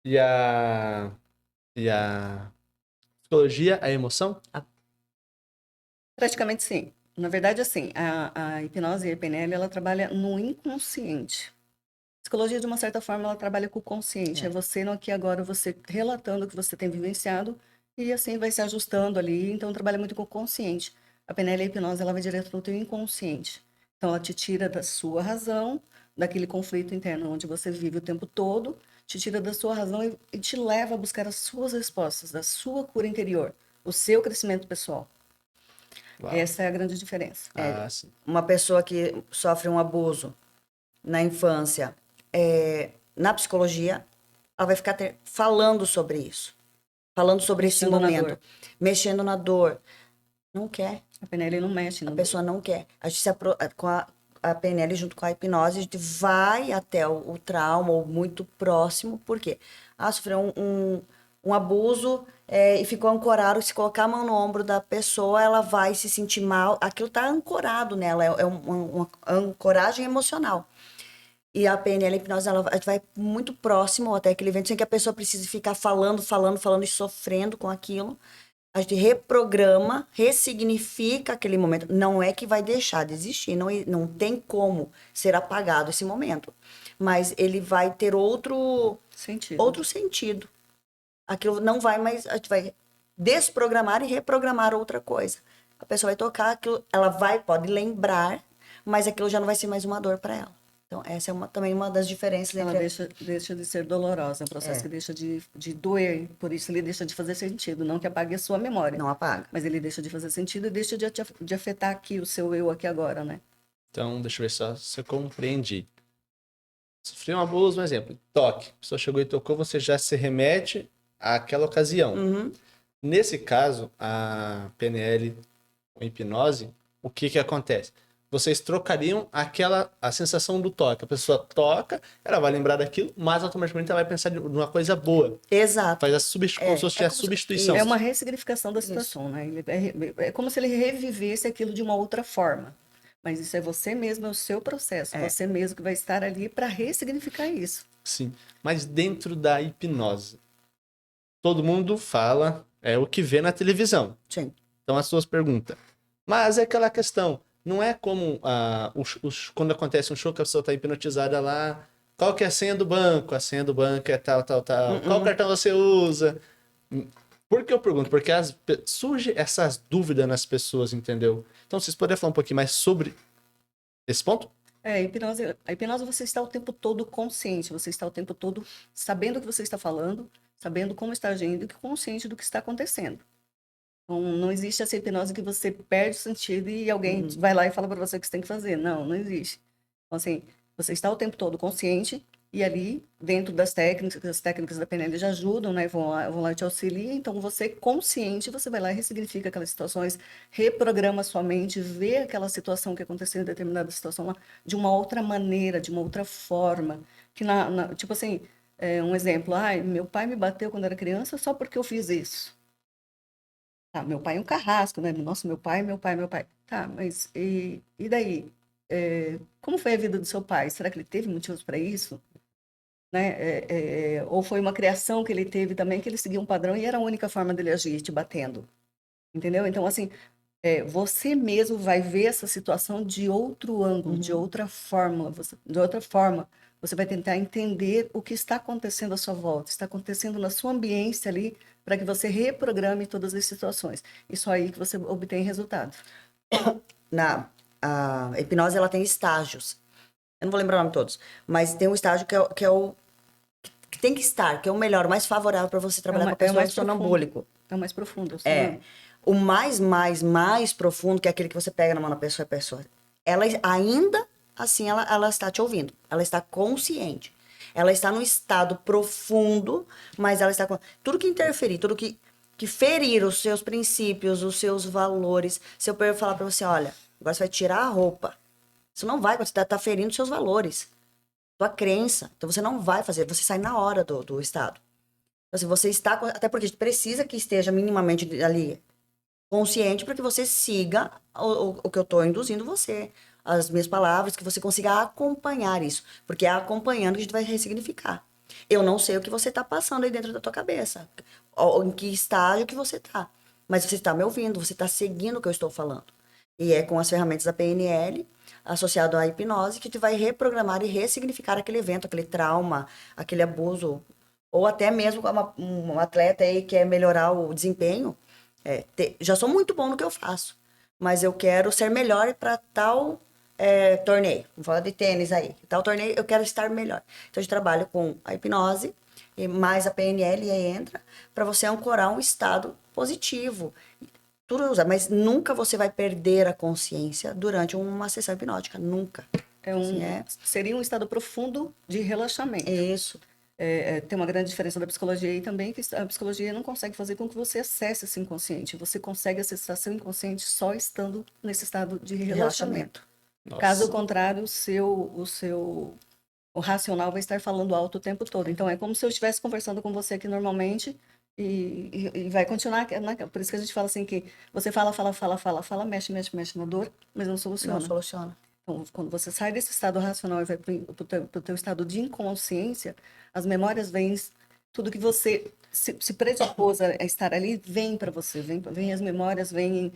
E a psicologia, a emoção? Praticamente sim. Na verdade, assim, a hipnose e a PNL, ela trabalha no inconsciente. A psicologia, de uma certa forma, ela trabalha com o consciente. É você no aqui e agora, você relatando o que você tem vivenciado e assim vai se ajustando ali. Então, trabalha muito com o consciente. A PNL e a hipnose, ela vai direto para o teu inconsciente. Então, ela te tira da sua razão, daquele conflito interno onde você vive o tempo todo, te tira da sua razão e te leva a buscar as suas respostas, da sua cura interior, o seu crescimento pessoal. Uau. Essa é a grande diferença. Sim. Uma pessoa que sofre um abuso na infância, na psicologia, ela vai ficar falando sobre isso. Falando sobre esse momento. Mexendo na dor. Não quer. A PNL não mexe. A pessoa não quer. A gente com a PNL junto com a hipnose, a gente vai até o trauma, ou muito próximo. Por quê? Sofreu um abuso e ficou ancorado. Se colocar a mão no ombro da pessoa, ela vai se sentir mal. Aquilo está ancorado nela. É uma ancoragem emocional. E a PNL, a hipnose, a gente vai muito próximo até aquele evento, sem que a pessoa precise ficar falando e sofrendo com aquilo. A gente reprograma, ressignifica aquele momento. Não é que vai deixar de existir, não tem como ser apagado esse momento. Mas ele vai ter outro sentido. Aquilo não vai mais, a gente vai desprogramar e reprogramar outra coisa. A pessoa vai tocar, aquilo, pode lembrar, mas aquilo já não vai ser mais uma dor para ela. Então, essa é também uma das diferenças. Ela deixa de ser dolorosa, é um processo que deixa de doer, por isso ele deixa de fazer sentido, não que apague a sua memória. Não apaga. Mas ele deixa de fazer sentido e deixa de afetar aqui o seu eu aqui agora, né? Então, deixa eu ver se eu compreendi. Sofri um abuso, um exemplo, toque. A pessoa chegou e tocou, você já se remete àquela ocasião. Uhum. Nesse caso, a PNL com hipnose, o que acontece? Vocês trocariam a sensação do toque. A pessoa toca, ela vai lembrar daquilo, mas automaticamente ela vai pensar numa coisa boa. Exato. Faz como se fosse a substituição. É uma ressignificação da situação, né? É como se ele revivesse aquilo de uma outra forma. Mas isso é você mesmo, é o seu processo. Você mesmo que vai estar ali para ressignificar isso. Sim. Mas dentro da hipnose, todo mundo fala o que vê na televisão. Sim. Então, as suas perguntas. Mas é aquela questão. Não é como quando acontece um show que a pessoa está hipnotizada lá. Qual que é a senha do banco? A senha do banco é tal. Qual cartão você usa? Por que eu pergunto? Porque surge essas dúvidas nas pessoas, entendeu? Então, vocês poderiam falar um pouquinho mais sobre esse ponto? A hipnose você está o tempo todo consciente, você está o tempo todo sabendo o que você está falando, sabendo como está agindo e vai do que está acontecendo. Então, não existe essa hipnose que você perde o sentido e alguém vai lá e fala para você o que você tem que fazer. Não existe. Então, assim, você está o tempo todo consciente e ali, dentro das técnicas da PNL já ajudam, né? Vão lá e te auxiliam. Então, você consciente, você vai lá e ressignifica aquelas situações, reprograma sua mente, vê aquela situação que aconteceu em determinada situação lá de uma outra maneira, de uma outra forma. Que tipo assim, um exemplo, meu pai me bateu quando era criança só porque eu fiz isso. Tá, meu pai é um carrasco, né? Nossa, meu pai. Tá, mas e daí? Como foi a vida do seu pai? Será que ele teve motivos para isso? Né? Ou foi uma criação que ele teve também, que ele seguia um padrão e era a única forma dele agir, te batendo? Entendeu? Então, assim, você mesmo vai ver essa situação de outro ângulo, de outra forma. Você vai tentar entender o que está acontecendo à sua volta, está acontecendo na sua ambiência ali, para que você reprograme todas as situações. Isso aí que você obtém resultado. A hipnose, ela tem estágios. Eu não vou lembrar o nome de todos, mas tem um estágio que é o que tem que estar, que é o melhor, o mais favorável para você trabalhar com a pessoa sonambúlico. É o mais profundo. O mais profundo, que é aquele que você pega na mão da pessoa, ela ainda assim, ela está te ouvindo. Ela está consciente. Ela está num estado profundo, mas ela está... Tudo que interferir, tudo que ferir os seus princípios, os seus valores. Se eu falar para você, olha, agora você vai tirar a roupa. Isso não vai, você está ferindo os seus valores. Sua crença. Então, você não vai fazer. Você sai na hora do estado. Então, assim, você está... Até porque a gente precisa que esteja minimamente ali consciente para que você siga o que eu estou induzindo você. As minhas palavras, que você consiga acompanhar isso. Porque é acompanhando que a gente vai ressignificar. Eu não sei o que você está passando aí dentro da tua cabeça. Ou em que estágio que você está. Mas você está me ouvindo, você está seguindo o que eu estou falando. E é com as ferramentas da PNL, associado à hipnose, que a gente vai reprogramar e ressignificar aquele evento, aquele trauma, aquele abuso. Ou até mesmo um atleta aí que quer melhorar o desempenho. Já sou muito bom no que eu faço. Mas eu quero ser melhor para tal... torneio, vamos falar de tênis aí, tal torneio, eu quero estar melhor. Então, a gente trabalha com a hipnose, e mais a PNL, e aí entra, para você ancorar um estado positivo. Tudo usa, mas nunca você vai perder a consciência durante uma sessão hipnótica, nunca. Seria um estado profundo de relaxamento. Isso. Tem uma grande diferença da psicologia aí também, que a psicologia não consegue fazer com que você acesse esse inconsciente. Você consegue acessar seu inconsciente só estando nesse estado de relaxamento. Nossa. Caso contrário, o racional vai estar falando alto o tempo todo. Então, é como se eu estivesse conversando com você aqui normalmente e vai continuar. Por isso que a gente fala assim que você fala, mexe na dor, mas não soluciona. Não soluciona. Então, quando você sai desse estado racional e vai para o teu estado de inconsciência, as memórias vêm tudo que você se predispôs a estar ali, vem para você, vem as memórias, vem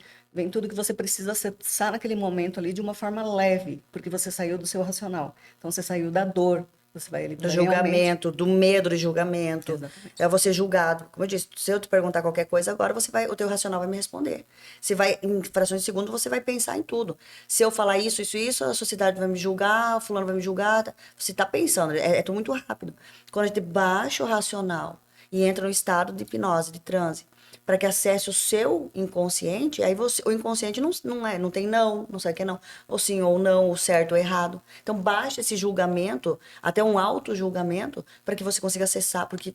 tudo que você precisa acessar naquele momento ali de uma forma leve, porque você saiu do seu racional. Então, você saiu da dor, você vai ali Do para realmente... julgamento, do medo de julgamento. Exatamente. É você julgado. Como eu disse, se eu te perguntar qualquer coisa agora, o teu racional vai me responder. Se vai, em frações de segundo, você vai pensar em tudo. Se eu falar isso, a sociedade vai me julgar, o fulano vai me julgar. Você está pensando, é tudo muito rápido. Quando a gente baixa o racional e entra no estado de hipnose, de transe, para que acesse o seu inconsciente, aí o inconsciente não tem não sabe o que é não, ou sim ou não, o certo ou errado. Então baixa esse julgamento, até um auto-julgamento, para que você consiga acessar, porque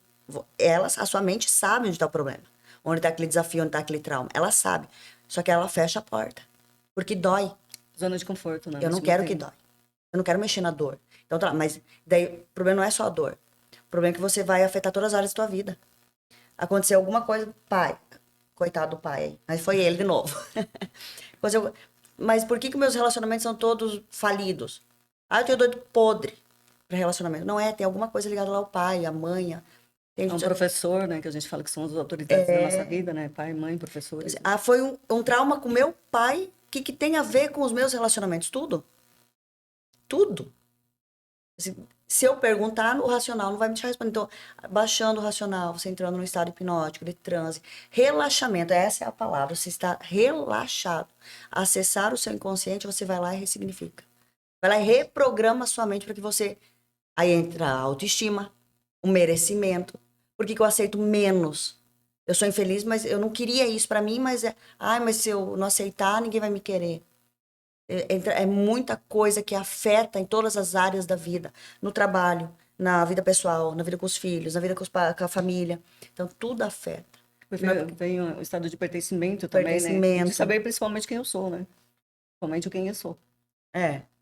a sua mente sabe onde está o problema, onde está aquele desafio, onde está aquele trauma. Ela sabe, só que ela fecha a porta, porque dói. Zona de conforto, né? Eu não quero que dói. Eu não quero mexer na dor. Então, tá, mas daí o problema não é só a dor. O problema é que você vai afetar todas as áreas da tua vida. Aconteceu alguma coisa, pai, coitado do pai, mas foi ele de novo. Mas por que meus relacionamentos são todos falidos? Ah, eu tenho doido podre para relacionamento. Não é, tem alguma coisa ligada lá ao pai, à mãe. É um professor, né, que a gente fala que são as autoridades da nossa vida, né, pai, mãe, professores. Ah, foi um trauma com meu pai, que tem a ver com os meus relacionamentos? Tudo. Tudo. Se eu perguntar, o racional não vai me responder. Então, baixando o racional, você entrando no estado hipnótico, de transe, relaxamento, essa é a palavra, você está relaxado. Acessar o seu inconsciente, você vai lá e ressignifica. Vai lá e reprograma a sua mente para que você... Aí entra a autoestima, o merecimento. Por que eu aceito menos? Eu sou infeliz, mas eu não queria isso para mim, mas mas se eu não aceitar, ninguém vai me querer. É muita coisa que afeta em todas as áreas da vida. No trabalho, na vida pessoal, na vida com os filhos, na vida com a família. Então, tudo afeta. Vem o estado de pertencimento também, né? De saber principalmente quem eu sou, né? Principalmente quem eu sou.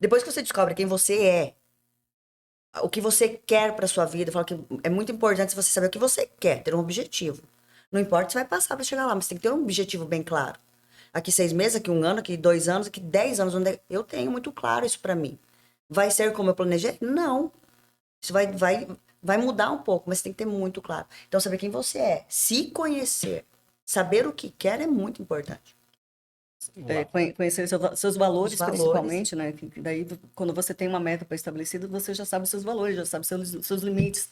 Depois que você descobre quem você é, o que você quer para sua vida, eu falo que é muito importante você saber o que você quer, ter um objetivo. Não importa se vai passar para chegar lá, mas tem que ter um objetivo bem claro. Aqui 6 meses, aqui 1 ano, aqui 2 anos, aqui 10 anos. Eu tenho muito claro isso para mim. Vai ser como eu planejei? Não. Isso vai mudar um pouco, mas tem que ter muito claro. Então, saber quem você é, se conhecer, saber o que quer é muito importante. Conhecer seus valores, principalmente, né? Daí, quando você tem uma meta pré-estabelecida, você já sabe seus valores, já sabe seus limites,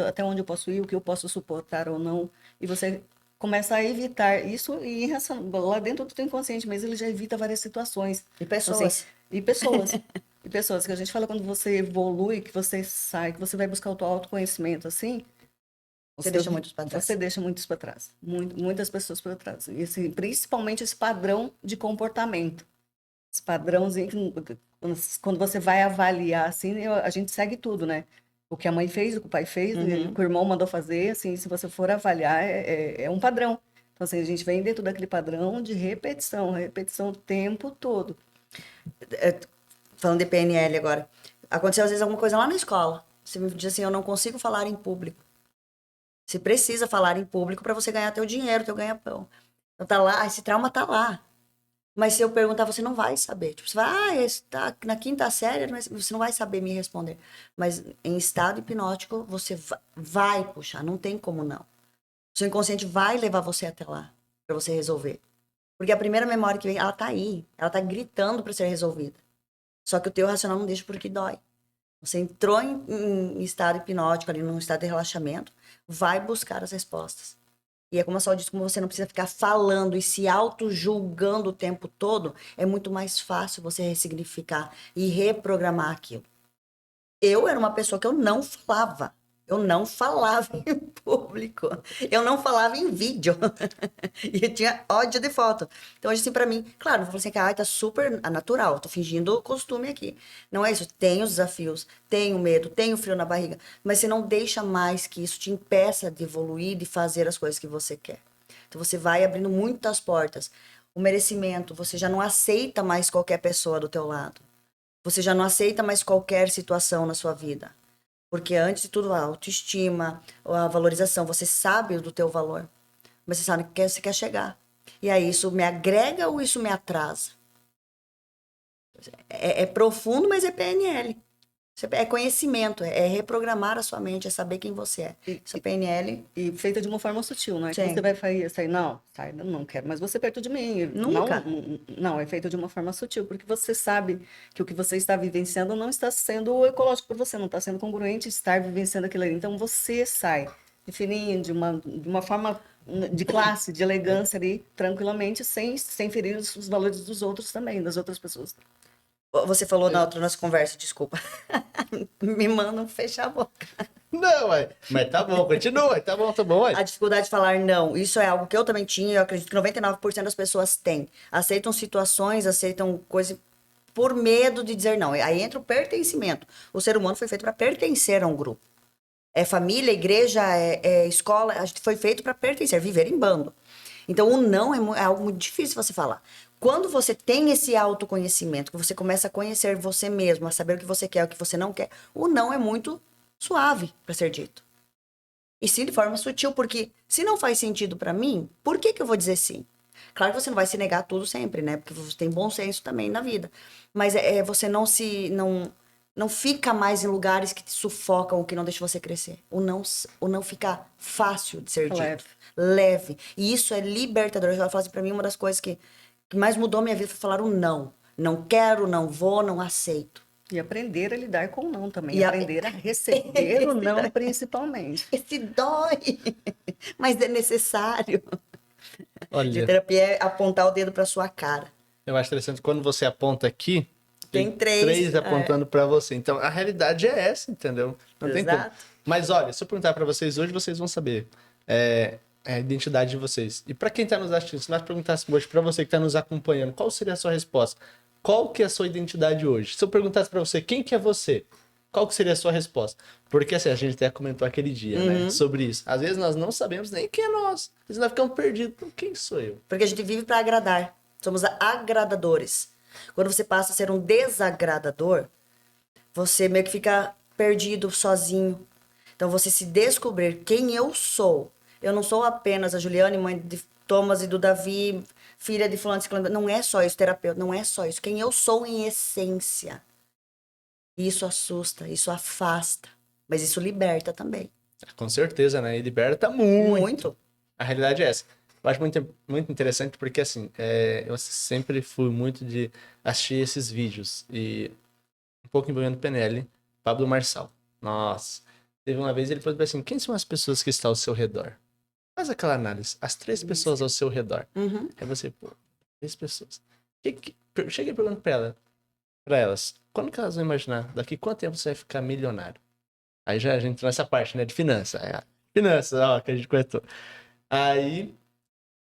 até onde eu posso ir, o que eu posso suportar ou não. E você começa a evitar isso e lá dentro do teu inconsciente, mas ele já evita várias situações. E pessoas. Então, assim, e pessoas, que a gente fala quando você evolui, que você sai, que você vai buscar o teu autoconhecimento, assim, você deixa muitos para trás. Você deixa muitos para trás. Muitas pessoas para trás. E, assim, principalmente esse padrão de comportamento. Esse padrãozinho que quando você vai avaliar, assim, a gente segue tudo, né? O que a mãe fez, o que o pai fez, o que o irmão mandou fazer, assim, se você for avaliar, é um padrão. Então, assim, a gente vem dentro daquele padrão de repetição o tempo todo. Falando de PNL agora, aconteceu às vezes alguma coisa lá na escola. Você me diz assim, eu não consigo falar em público. Você precisa falar em público para você ganhar teu dinheiro, teu ganha-pão. Então tá lá, esse trauma tá lá. Mas se eu perguntar, você não vai saber. Tipo, você vai, esse tá na 5ª série, mas você não vai saber me responder. Mas em estado hipnótico, você vai puxar, não tem como não. O seu inconsciente vai levar você até lá, para você resolver. Porque a primeira memória que vem, ela tá aí, ela tá gritando para ser resolvida. Só que o teu racional não deixa porque dói. Você entrou em estado hipnótico, ali num estado de relaxamento, vai buscar as respostas. E é como a Sol disse, como você não precisa ficar falando e se auto-julgando o tempo todo, é muito mais fácil você ressignificar e reprogramar aquilo. Eu era uma pessoa que eu não falava. Eu não falava em público. Eu não falava em vídeo. E eu tinha ódio de foto. Então, hoje, assim, pra mim, claro, eu falo assim, que tá super natural, tô fingindo costume aqui. Não é isso. Tem os desafios, tem o medo, tem o frio na barriga. Mas você não deixa mais que isso te impeça de evoluir, de fazer as coisas que você quer. Então, você vai abrindo muitas portas. O merecimento, você já não aceita mais qualquer pessoa do teu lado. Você já não aceita mais qualquer situação na sua vida. Porque antes de tudo, a autoestima, a valorização, você sabe do teu valor. Mas você sabe que você quer chegar. E aí, isso me agrega ou isso me atrasa? É profundo, mas é PNL. Isso é conhecimento, é reprogramar a sua mente, é saber quem você é. Isso é PNL. E feita de uma forma sutil, não é que Sim. você vai sair, não, sai, não quero mais você perto de mim. Nunca. Não, é feito de uma forma sutil, porque você sabe que o que você está vivenciando não está sendo ecológico para você, não está sendo congruente estar vivenciando aquilo ali. Então você sai definindo de uma forma de classe, de elegância ali, tranquilamente, sem ferir os valores dos outros também, das outras pessoas. Você falou na outra nossa conversa, desculpa. Me mandam fechar a boca. Não, mas tá bom, continua, tá bom, ué. A dificuldade de falar não, isso é algo que eu também tinha, eu acredito que 99% das pessoas têm. Aceitam situações, aceitam coisas por medo de dizer não. Aí entra o pertencimento. O ser humano foi feito para pertencer a um grupo. É família, igreja, é escola, a gente foi feito para pertencer, viver em bando. Então, o não é algo muito difícil você falar. Quando você tem esse autoconhecimento, que você começa a conhecer você mesmo, a saber o que você quer, o que você não quer, o não é muito suave para ser dito. E sim de forma sutil, porque se não faz sentido para mim, por que eu vou dizer sim? Claro que você não vai se negar a tudo sempre, né? Porque você tem bom senso também na vida. Mas você não fica mais em lugares que te sufocam, ou que não deixam você crescer. O não fica fácil de ser dito. Leve. E isso é libertador. Ela fala assim, pra mim, uma das coisas que mais mudou a minha vida foi falar o não. Não quero, não vou, não aceito. E aprender a lidar com o não também. E aprender a receber o não, principalmente. Esse dói, mas é necessário. Olha, de terapia é apontar o dedo pra sua cara. Eu acho interessante, quando você aponta aqui, tem três apontando pra você. Então, a realidade é essa, entendeu? Não tem como. Mas olha, se eu perguntar pra vocês hoje, vocês vão saber a identidade de vocês. E pra quem tá nos assistindo, se nós perguntássemos hoje pra você que tá nos acompanhando, qual seria a sua resposta? Qual que é a sua identidade hoje? Se eu perguntasse pra você, quem que é você? Qual que seria a sua resposta? Porque assim, a gente até comentou aquele dia, né, sobre isso. Às vezes nós não sabemos nem quem é nós. Às vezes nós ficamos perdidos. Então, quem sou eu? Porque a gente vive para agradar. Somos agradadores. Quando você passa a ser um desagradador, você meio que fica perdido, sozinho. Então, você se descobrir quem eu sou. Eu não sou apenas a Juliane, mãe de Thomas e do Davi, filha de fulano, não é só isso, terapeuta, não é só isso. Quem eu sou em essência. Isso assusta, isso afasta, mas isso liberta também. Com certeza, né? E liberta muito. A realidade é essa. Eu acho muito interessante porque, assim, eu sempre fui muito de assistir esses vídeos. E um pouco envolvendo PNL, Pablo Marçal. Nossa. Teve uma vez ele falou assim, quem são as pessoas que estão ao seu redor? Faz aquela análise. As 3 pessoas ao seu redor. Aí você, 3 pessoas. Chega e pergunta pra elas, quando que elas vão imaginar? Daqui quanto tempo você vai ficar milionário? Aí já a gente entra nessa parte, né? De finanças. Finanças, ó, que a gente comentou. Aí,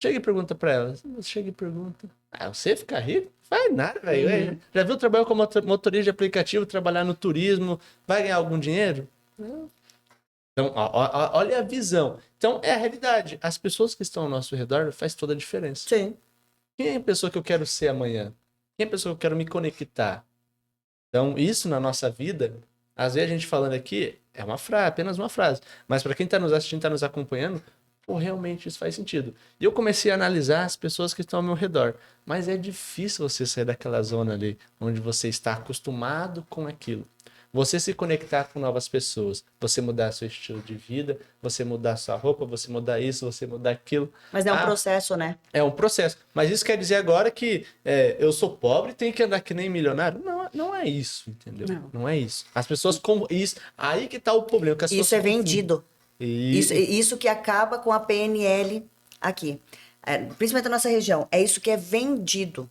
chega e pergunta pra elas. Chega e pergunta. Você ficar rico? Faz nada, velho. Já viu trabalhar como motorista de aplicativo, trabalhar no turismo? Vai ganhar algum dinheiro? Não. Então, olha a visão. Então, é a realidade. As pessoas que estão ao nosso redor faz toda a diferença. Sim. Quem é a pessoa que eu quero ser amanhã? Quem é a pessoa que eu quero me conectar? Então, isso na nossa vida, às vezes a gente falando aqui, é apenas uma frase. Mas para quem está nos assistindo, está nos acompanhando, realmente isso faz sentido. E eu comecei a analisar as pessoas que estão ao meu redor. Mas é difícil você sair daquela zona ali, onde você está acostumado com aquilo. Você se conectar com novas pessoas, você mudar seu estilo de vida, você mudar sua roupa, você mudar isso, você mudar aquilo. Mas é um processo, né? É um processo. Mas isso quer dizer agora que eu sou pobre e tenho que andar que nem milionário? Não é isso, entendeu? Não é isso. As pessoas... isso, aí que tá o problema. Que as isso é vendido. Isso que acaba com a PNL aqui. Principalmente na nossa região. É isso que é vendido.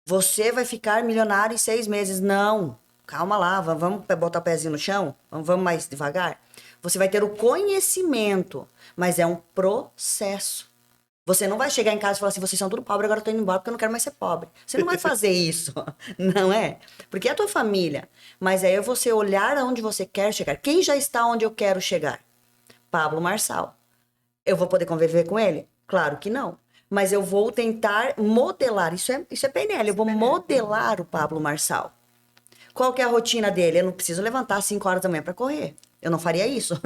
Você vai ficar milionário em 6 meses. Não. Calma lá, vamos botar o pezinho no chão? Vamos mais devagar? Você vai ter o conhecimento, mas é um processo. Você não vai chegar em casa e falar assim, vocês são tudo pobre, agora eu tô indo embora porque eu não quero mais ser pobre. Você não vai fazer isso, não é? Porque é a tua família. Mas aí é você olhar aonde você quer chegar. Quem já está onde eu quero chegar? Pablo Marçal. Eu vou poder conviver com ele? Claro que não. Mas eu vou tentar modelar. Isso é PNL. Eu vou modelar o Pablo Marçal. Qual que é a rotina dele? Eu não preciso levantar às 5 horas da manhã para correr. Eu não faria isso.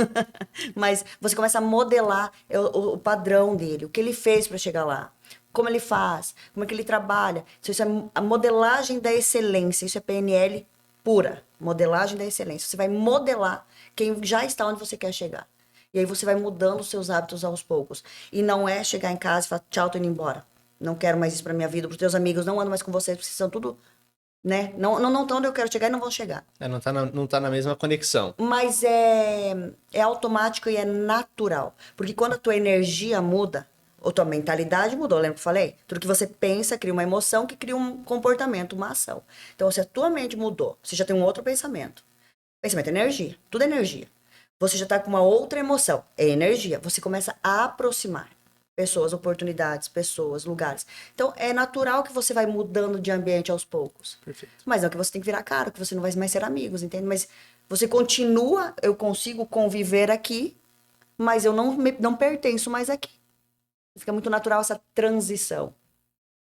Mas você começa a modelar o padrão dele, o que ele fez para chegar lá, como ele faz, como é que ele trabalha. Isso é a modelagem da excelência. Isso é PNL pura, modelagem da excelência. Você vai modelar quem já está onde você quer chegar. E aí você vai mudando os seus hábitos aos poucos. E não é chegar em casa e falar, tchau, tô indo embora. Não quero mais isso pra minha vida, pros teus amigos, não ando mais com vocês, porque são tudo, né? Não estão onde eu quero chegar e não vão chegar. Não tá na mesma conexão. Mas é automático e é natural. Porque quando a tua energia muda, ou tua mentalidade mudou, lembra que eu falei? Tudo que você pensa cria uma emoção que cria um comportamento, uma ação. Então, se a tua mente mudou, você já tem um outro pensamento. Pensamento é energia, tudo é energia. Você já tá com uma outra emoção, é energia. Você começa a aproximar pessoas, oportunidades, pessoas, lugares. Então, é natural que você vai mudando de ambiente aos poucos. Perfeito. Mas não que você tem que virar cara, que você não vai mais ser amigos, entende? Mas você continua, eu consigo conviver aqui, mas eu não pertenço mais aqui. Fica muito natural essa transição.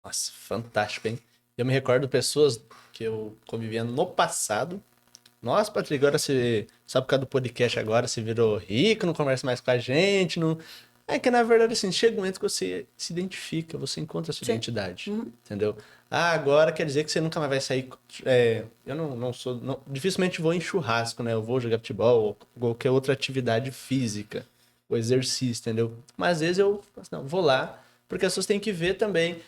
Nossa, fantástico, hein? Eu me recordo pessoas que eu convivia no passado. Nossa, Patrícia, agora você... Só por causa do podcast agora, você virou rico, não conversa mais com a gente, não... É que, na verdade, assim, chega um momento que você se identifica, você encontra a sua identidade, entendeu? Ah, agora quer dizer que você nunca mais vai sair... eu não sou... dificilmente vou em churrasco, né? Eu vou jogar futebol ou qualquer outra atividade física, o exercício, entendeu? Mas às vezes eu não, vou lá, porque as pessoas têm que ver também...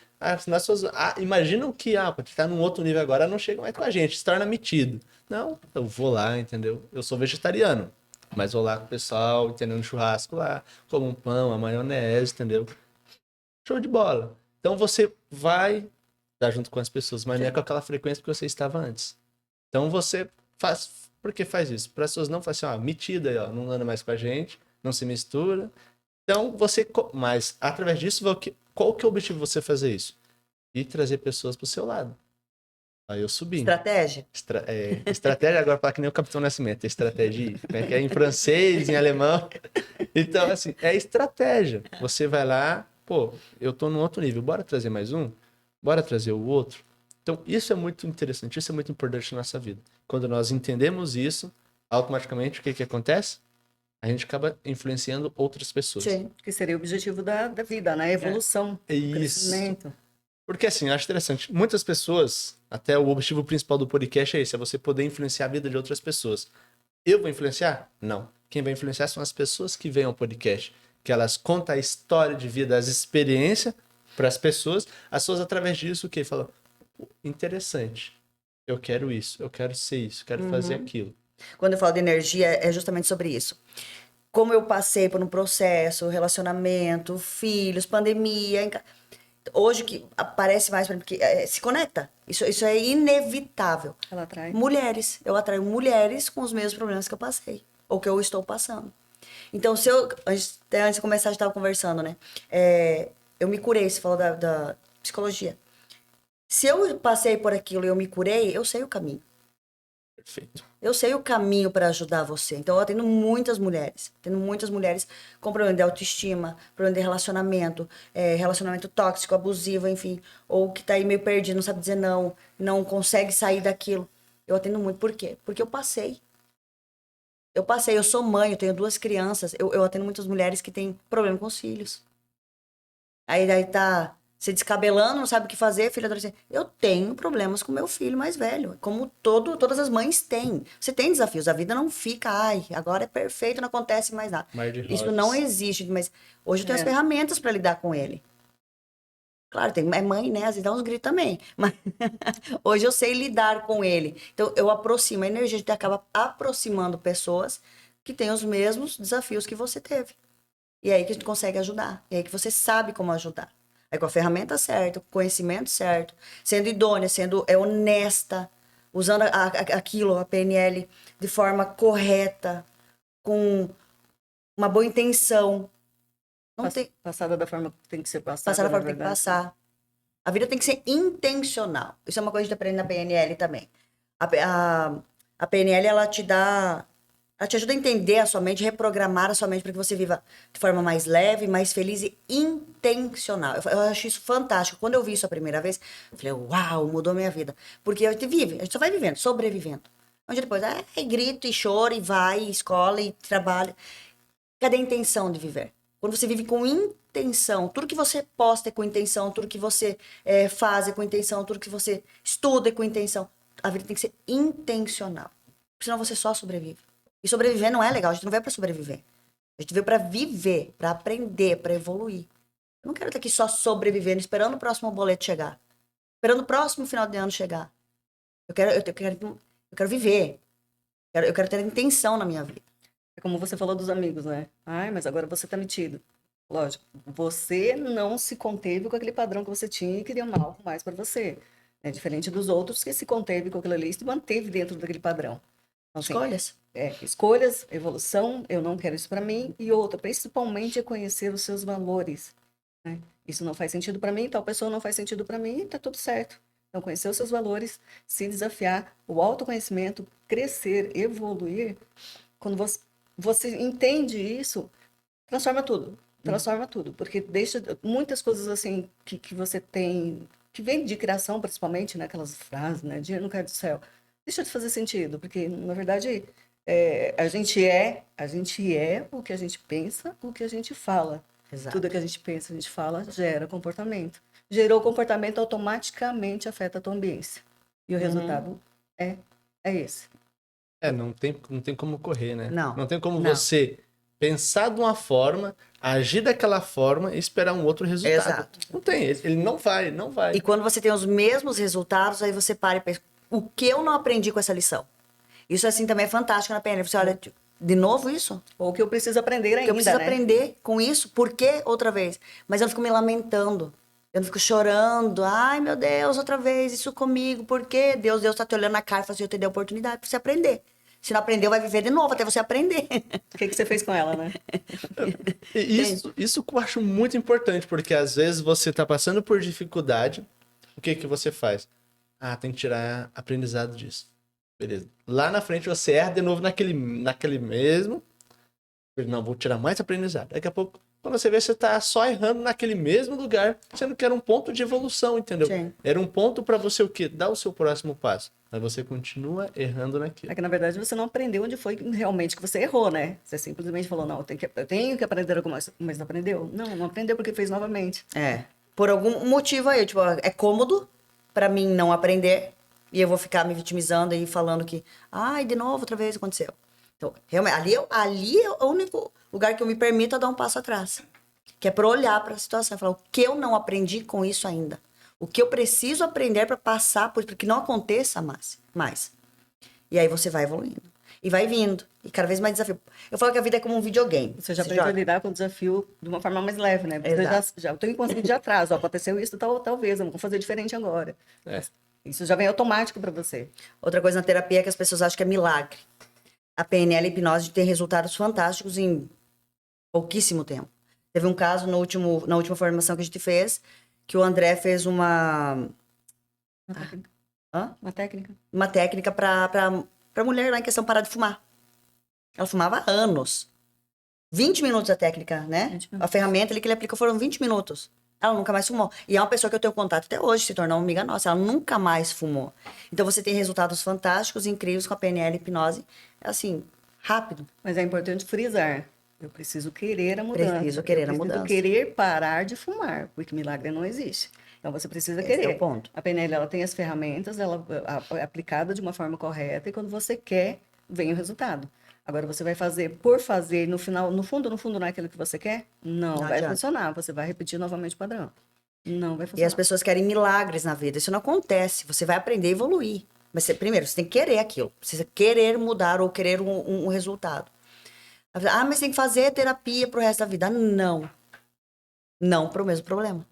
imaginam que tá num outro nível agora, não chega mais com a gente, se torna metido. Não, eu vou lá, entendeu? Eu sou vegetariano, mas vou lá com o pessoal, entendeu? No churrasco lá, como um pão, a maionese, entendeu? Show de bola. Então você vai estar junto com as pessoas, mas não é com aquela frequência que você estava antes. Então você faz... Por que faz isso? Para as pessoas não falarem assim, metida aí, ó, não anda mais com a gente, não se mistura. Então você... Mas através disso, qual que é o objetivo de você fazer isso? E trazer pessoas pro seu lado. Aí eu subi. Estratégia? Estratégia agora para que nem o Capitão Nascimento. Estratégia. Como é que é? Em francês, em alemão. Então, assim, é estratégia. Você vai lá, pô, eu tô num outro nível. Bora trazer mais um? Bora trazer o outro? Então, isso é muito interessante. Isso é muito importante na nossa vida. Quando nós entendemos isso, automaticamente, o que acontece? A gente acaba influenciando outras pessoas. Sim. Que seria o objetivo da vida, né? A evolução, É o isso. crescimento. Porque assim, eu acho interessante. Muitas pessoas, até o objetivo principal do podcast é esse, é você poder influenciar a vida de outras pessoas. Eu vou influenciar? Não. Quem vai influenciar são as pessoas que vêm ao podcast. Que elas contam a história de vida, as experiências para as pessoas através disso, o que falam, interessante. Eu quero isso, eu quero ser isso, eu quero fazer aquilo. Quando eu falo de energia, é justamente sobre isso. Como eu passei por um processo, relacionamento, filhos, pandemia. Hoje que aparece mais pra mim, porque se conecta. Isso é inevitável. Ela atrai. Mulheres. Eu atraio mulheres com os mesmos problemas que eu passei. Ou que eu estou passando. Então, até antes de começar, a gente estava conversando, né? Eu me curei, você falou da psicologia. Se eu passei por aquilo e eu me curei, eu sei o caminho. Perfeito. Eu sei o caminho para ajudar você. Então, eu atendo muitas mulheres. Tendo muitas mulheres com problema de autoestima, problema de relacionamento, relacionamento tóxico, abusivo, enfim. Ou que tá aí meio perdido, não sabe dizer não, não consegue sair daquilo. Eu atendo muito. Por quê? Porque eu passei. Eu sou mãe, eu tenho 2 crianças. Eu atendo muitas mulheres que têm problema com os filhos. Aí tá se descabelando, não sabe o que fazer, filho adolescente. Eu tenho problemas com meu filho mais velho, como todas as mães têm. Você tem desafios, a vida não fica, agora é perfeito, não acontece mais nada. Mar de Isso rosas. não existe, mas hoje eu tenho as ferramentas para lidar com ele. Claro, é mãe, né? Às vezes dá uns gritos também. Mas hoje eu sei lidar com ele. Então, eu aproximo a energia, a gente acaba aproximando pessoas que têm os mesmos desafios que você teve. E é aí que a gente consegue ajudar. E é aí que você sabe como ajudar. Aí com a ferramenta certa, com o conhecimento certo, sendo idônea, sendo honesta, usando aquilo, a PNL, de forma correta, com uma boa intenção. Passada da forma que tem que ser passada. Passar da forma que tem que verdade. passar. A vida tem que ser intencional. Isso é uma coisa que a gente aprende na PNL também. A PNL, ela te ajuda a entender a sua mente, reprogramar a sua mente para que você viva de forma mais leve, mais feliz e intencional. Eu acho isso fantástico. Quando eu vi isso a primeira vez, eu falei, uau, mudou minha vida. Porque a gente só vai vivendo, sobrevivendo. Um dia depois, grito e choro e vai, e escola e trabalha. Cadê a intenção de viver? Quando você vive com intenção, tudo que você posta é com intenção, tudo que você faz é com intenção, tudo que você estuda é com intenção. a vida tem que ser intencional. Senão você só sobrevive. E sobreviver não é legal. A gente não veio pra sobreviver. A gente veio pra viver, pra aprender, pra evoluir. Eu não quero estar aqui só sobrevivendo, esperando o próximo boleto chegar. Esperando o próximo final de ano chegar. Eu quero viver. Eu quero ter intenção na minha vida. É como você falou dos amigos, né? Ai, mas agora você tá metido. Lógico, você não se conteve com aquele padrão que você tinha e queria algo mais para você. É diferente dos outros que se conteve com aquilo ali e se manteve dentro daquele padrão. Então, assim, Escolhas. escolhas, evolução, eu não quero isso para mim. E outra, principalmente, é conhecer os seus valores. Né? Isso não faz sentido para mim, tal pessoa não faz sentido para mim, tá tudo certo. Então, conhecer os seus valores, se desafiar, o autoconhecimento, crescer, evoluir. Quando você entende isso, transforma tudo. Transforma tudo. Porque deixa muitas coisas assim que você tem, que vem de criação, principalmente, né? Aquelas frases, né? Dinheiro não cai do céu. Deixa de fazer sentido, porque, na verdade, a gente é o que a gente pensa, o que a gente fala. Exato. Tudo que a gente pensa, a gente fala, gera comportamento. Gerou comportamento, automaticamente afeta a tua ambiência. E o resultado é esse. Não tem como correr, né? Não. Não tem como Não. você pensar de uma forma, agir daquela forma e esperar um outro resultado. Exato. Não tem, ele não vai. E quando você tem os mesmos resultados, aí você para e pensa, o que eu não aprendi com essa lição? Isso, assim, também é fantástico na PNL. Você olha, de novo isso? Ou que eu preciso aprender ainda, Eu preciso né? aprender com isso. Por que outra vez? Mas eu não fico me lamentando. Eu não fico chorando. Ai, meu Deus, outra vez, isso comigo. Por quê? Deus tá te olhando na cara e fala assim, eu te dei a oportunidade pra você aprender. Se não aprendeu, vai viver de novo até você aprender. O que você fez com ela, né? Isso que eu acho muito importante, porque às vezes você tá passando por dificuldade, o que você faz? Tem que tirar aprendizado disso. Beleza. Lá na frente você erra de novo naquele mesmo. Não, vou tirar mais aprendizado. Daqui a pouco, quando você vê, você tá só errando naquele mesmo lugar, sendo que era um ponto de evolução, entendeu? Sim. Era um ponto para você o quê? Dar o seu próximo passo. Mas você continua errando naquilo. É que, na verdade, você não aprendeu onde foi realmente que você errou, né? Você simplesmente falou, não, eu tenho que aprender algo mais, mas não aprendeu. Não aprendeu porque fez novamente. Por algum motivo aí, tipo, é cômodo pra mim não aprender. E eu vou ficar me vitimizando e falando que, ai, de novo, outra vez aconteceu. Então, realmente, ali é o único lugar que eu me permito dar um passo atrás. Que é pra olhar pra situação e falar, o que eu não aprendi com isso ainda? O que eu preciso aprender pra passar por isso, pra que não aconteça mais. E aí você vai evoluindo. E vai vindo. E cada vez mais desafio. Eu falo que a vida é como um videogame. Você já aprendeu a lidar com o desafio de uma forma mais leve, né? Você Exato. já tem conseguido de atraso. Aconteceu isso, talvez, eu vou fazer diferente agora. Isso já vem automático para você. Outra coisa na terapia é que as pessoas acham que é milagre. A PNL e a hipnose tem resultados fantásticos em pouquíssimo tempo. Teve um caso na última formação que a gente fez, que o André fez uma técnica pra mulher lá em questão parar de fumar. Ela fumava há anos. 20 minutos a técnica, né? 20 minutos. A ferramenta ali que ele aplicou foram 20 minutos. Ela nunca mais fumou. E é uma pessoa que eu tenho contato até hoje, se tornou uma amiga nossa. Ela nunca mais fumou. Então você tem resultados fantásticos, incríveis com a PNL e hipnose. Assim, rápido. Mas é importante frisar. Eu preciso querer a mudança. Preciso querer a mudança. Preciso querer parar de fumar, porque milagre não existe. Então você precisa Esse querer. é o ponto. A PNL, ela tem as ferramentas, ela é aplicada de uma forma correta e quando você quer, vem o resultado. Agora você vai fazer por fazer, no final, no fundo não é aquilo que você quer? Não vai adianta. funcionar. Você vai repetir novamente o padrão. Não vai E funcionar. as pessoas querem milagres na vida. Isso não acontece. Você vai aprender a evoluir. Mas primeiro, você tem que querer aquilo. Precisa querer mudar ou querer um resultado. Mas tem que fazer terapia pro resto da vida. Não. Não pro mesmo problema.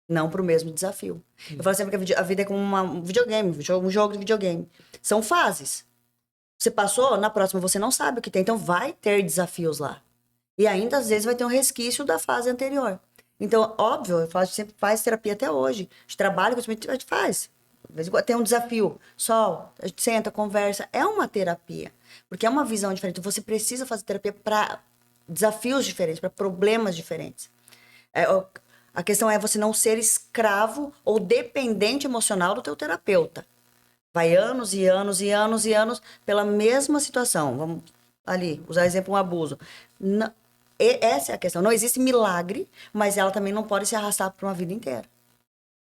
Não pro mesmo desafio. Eu falo sempre que a vida é como um videogame, um jogo de videogame. São fases. Você passou, na próxima você não sabe o que tem. Então vai ter desafios lá. E ainda às vezes vai ter um resquício da fase anterior. Então, óbvio, eu falo, a gente sempre faz terapia até hoje. A gente trabalha com isso, a gente faz. Às vezes tem um desafio. Sol, a gente senta, conversa. É uma terapia. Porque é uma visão diferente. Você precisa fazer terapia para desafios diferentes, para problemas diferentes. A questão é você não ser escravo ou dependente emocional do teu terapeuta. Vai anos e anos e anos e anos pela mesma situação. Vamos ali, usar exemplo um abuso. Não, essa é a questão. Não existe milagre, mas ela também não pode se arrastar por uma vida inteira.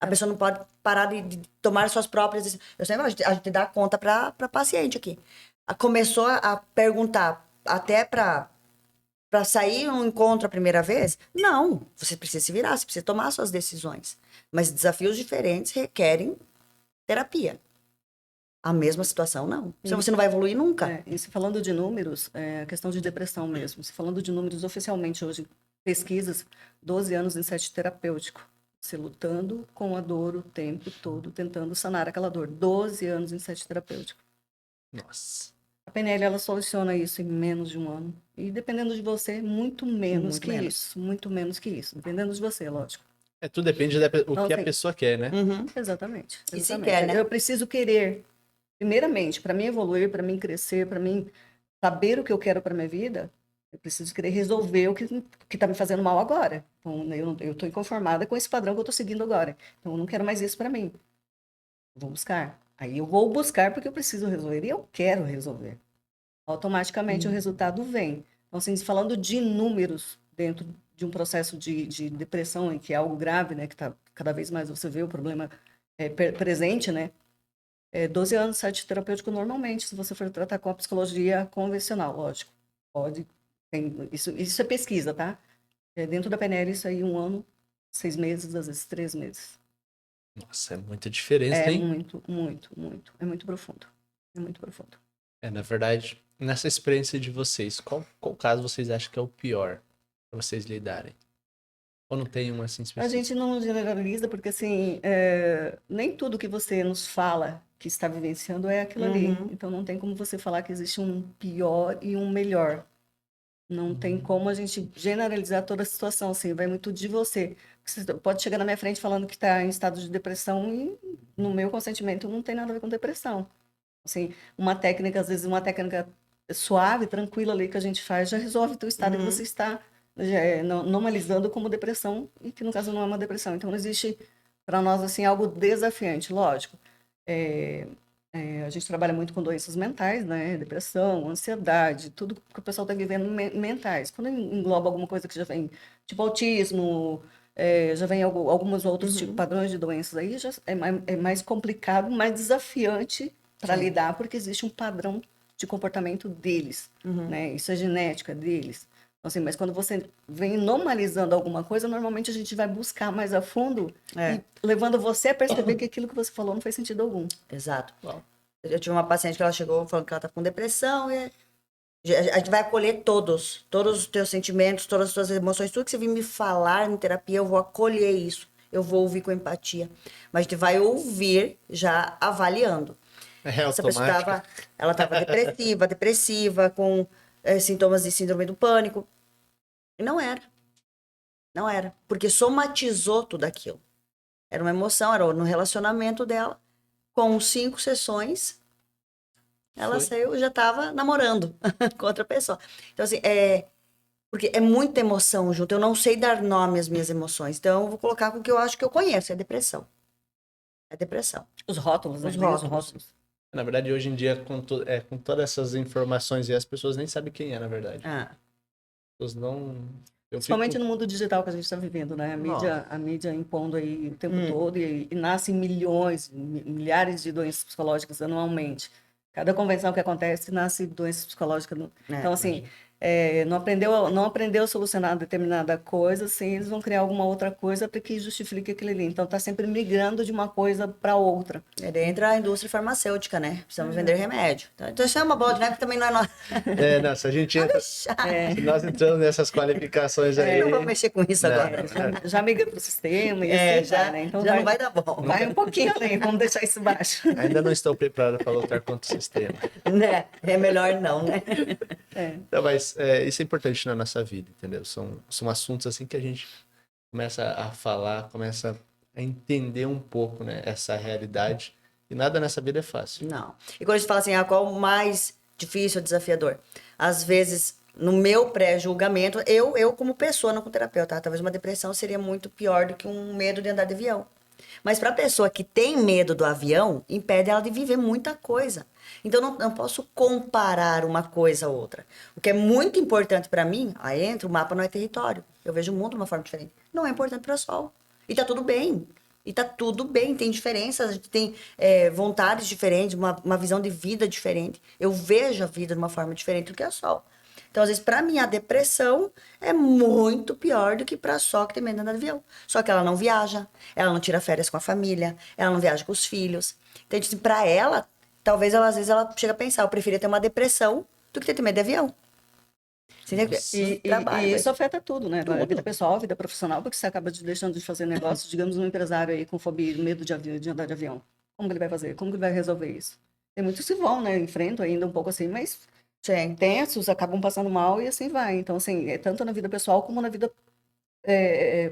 A pessoa não pode parar de tomar suas próprias decisões. Eu sempre falo, a gente dá conta para paciente aqui. Começou a perguntar até para sair um encontro a primeira vez? Não, você precisa se virar, você precisa tomar suas decisões. Mas desafios diferentes requerem terapia. A mesma situação, não. Senão você não vai evoluir nunca. E se falando de números, a questão de depressão mesmo. Se falando de números oficialmente hoje, pesquisas, 12 anos em sete terapêutico. Você lutando com a dor o tempo todo, tentando sanar aquela dor. 12 anos em sete terapêutico. Nossa. A PNL, ela soluciona isso em menos de um ano. E dependendo de você, muito menos que isso. Muito menos que isso. Dependendo de você, lógico. Tudo depende do Então, que a assim, pessoa quer, né? Exatamente. E se Exatamente. quer, né? Eu preciso querer. Primeiramente, para mim evoluir, para mim crescer, para mim saber o que eu quero para minha vida, eu preciso querer resolver o que está me fazendo mal agora. Então, eu estou inconformada com esse padrão que eu estou seguindo agora. Então, eu não quero mais isso para mim. Vou buscar. Aí eu vou buscar porque eu preciso resolver e eu quero resolver. Automaticamente o resultado vem. Então, assim, falando de números dentro de um processo de depressão, em que é algo grave, né, que tá, cada vez mais você vê o problema presente, né? 12 anos de site terapêutico normalmente, se você for tratar com a psicologia convencional, lógico. Pode. Isso é pesquisa, tá? Dentro da PNL, isso aí 1 ano, 6 meses, às vezes 3 meses. Nossa, é muita diferença, hein? Muito, muito, muito. É muito profundo. É muito profundo. Na verdade, nessa experiência de vocês, qual caso vocês acham que é o pior pra vocês lidarem? Ou não tem um assim A específico? gente não generaliza, porque assim, nem tudo que você nos fala que está vivenciando é aquilo ali. Então não tem como você falar que existe um pior e um melhor. Não tem como a gente generalizar toda a situação, assim, vai muito de você. Você pode chegar na minha frente falando que está em estado de depressão e no meu consentimento não tem nada a ver com depressão. Assim, uma técnica, às vezes uma técnica suave, tranquila ali que a gente faz, já resolve o teu estado que você está normalizando como depressão e que no caso não é uma depressão. Então não existe para nós assim algo desafiante, lógico. A gente trabalha muito com doenças mentais, né? Depressão, ansiedade, tudo que o pessoal está vivendo mentais. Quando engloba alguma coisa que já vem, tipo autismo, já vem alguns outros tipos, padrões de doenças aí, já é mais complicado, mais desafiante para lidar, porque existe um padrão de comportamento deles, né? Isso é genética deles. Então, assim, mas quando você vem normalizando alguma coisa, normalmente a gente vai buscar mais a fundo e levando você a perceber que aquilo que você falou não faz sentido algum. Exato. Uau. Eu tive uma paciente que ela chegou falando que ela tá com depressão e a gente vai acolher todos os teus sentimentos, todas as tuas emoções, tudo que você vir me falar em terapia, eu vou acolher isso. Eu vou ouvir com empatia. Mas a gente vai ouvir já avaliando. Essa pessoa estava depressiva, com sintomas de síndrome do pânico. E não era. Não era. Porque somatizou tudo aquilo. Era uma emoção, era no relacionamento dela. Com 5 sessões, ela saiu, já estava namorando com outra pessoa. Então, assim, porque é muita emoção junto. Eu não sei dar nome às minhas emoções. Então, eu vou colocar com o que eu acho que eu conheço. É depressão. É depressão. Os rótulos, né? Os rótulos. Na verdade, hoje em dia, com todas essas informações, as pessoas nem sabem quem é, na verdade. As pessoas não... Principalmente no mundo digital que a gente está vivendo, né? A mídia impondo aí o tempo todo e nascem milhares de doenças psicológicas anualmente. Cada convenção que acontece, nasce doenças psicológicas. Então, assim, não aprendeu a solucionar determinada coisa, assim, eles vão criar alguma outra coisa para que justifique aquilo ali. Então, está sempre migrando de uma coisa para outra. Entra a indústria farmacêutica, né? Precisamos vender remédio. Então, isso é uma bola de neve que também não é nossa. Não, se a gente entra... Se nós entramos nessas qualificações aí... Não vamos mexer com isso agora. Já migra para o sistema e assim já, né? Então já não vai dar bom. Vai um pouquinho além, vamos deixar isso baixo. Ainda não estou preparado para lutar contra o sistema. Né? É melhor não, né? Não, mas isso é importante na nossa vida, entendeu? São assuntos assim que a gente começa a falar, começa a entender um pouco, né, essa realidade. E nada nessa vida é fácil. Não. E quando a gente fala assim, qual o mais difícil ou desafiador? Às vezes, no meu pré-julgamento, eu como pessoa, não como terapeuta, talvez uma depressão seria muito pior do que um medo de andar de avião. Mas para a pessoa que tem medo do avião, impede ela de viver muita coisa. Então, não posso comparar uma coisa a outra. O que é muito importante para mim, aí entra, o mapa não é território. Eu vejo o mundo de uma forma diferente. Não é importante para o sol. E tá tudo bem. E tá tudo bem, tem diferenças, a gente tem vontades diferentes, uma visão de vida diferente. Eu vejo a vida de uma forma diferente do que a Sol. Então, às vezes, pra mim, a depressão é muito pior do que pra Sol que tem medo de andar de avião. Só que ela não viaja, ela não tira férias com a família, ela não viaja com os filhos. Então, assim, pra ela, talvez ela, às vezes, ela chega a pensar, eu preferia ter uma depressão do que ter medo de avião. Você entendeu? E isso afeta tudo, né? A vida Tudo. pessoal, a vida profissional, porque você acaba deixando de fazer negócio, digamos, um empresário aí com fobia, medo de andar de avião. Como que ele vai fazer? Como que ele vai resolver isso? Tem muitos que vão, né? Enfrentam ainda um pouco assim, mas Sim. tensos, acabam passando mal e assim vai. Então, assim, tanto na vida pessoal como na vida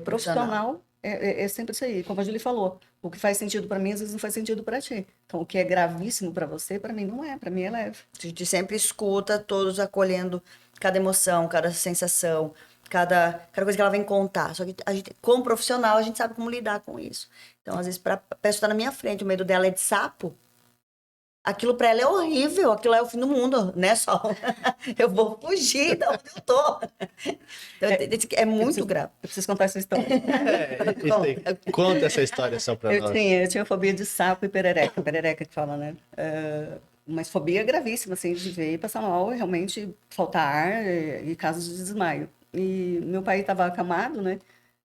profissional, é sempre isso aí. Como a Julie falou, o que faz sentido para mim, às vezes não faz sentido para ti. Então, o que é gravíssimo para você, para mim não é. Para mim é leve. A gente sempre escuta todos acolhendo cada emoção, cada sensação, cada coisa que ela vem contar. Só que a gente, como profissional, a gente sabe como lidar com isso. Então, às vezes, pra a pessoa estar na minha frente, o medo dela é de sapo, aquilo pra ela é horrível, aquilo é o fim do mundo, né, Sol? Eu vou fugir da onde eu tô. Então, é muito grave. Eu preciso contar essa história. Isso aí. Conta essa história só pra nós. Eu tinha fobia de sapo e perereca, perereca que fala, né? Mas fobia gravíssima, assim, de ver e passar mal, realmente faltar ar e casos de desmaio. E meu pai estava acamado, né?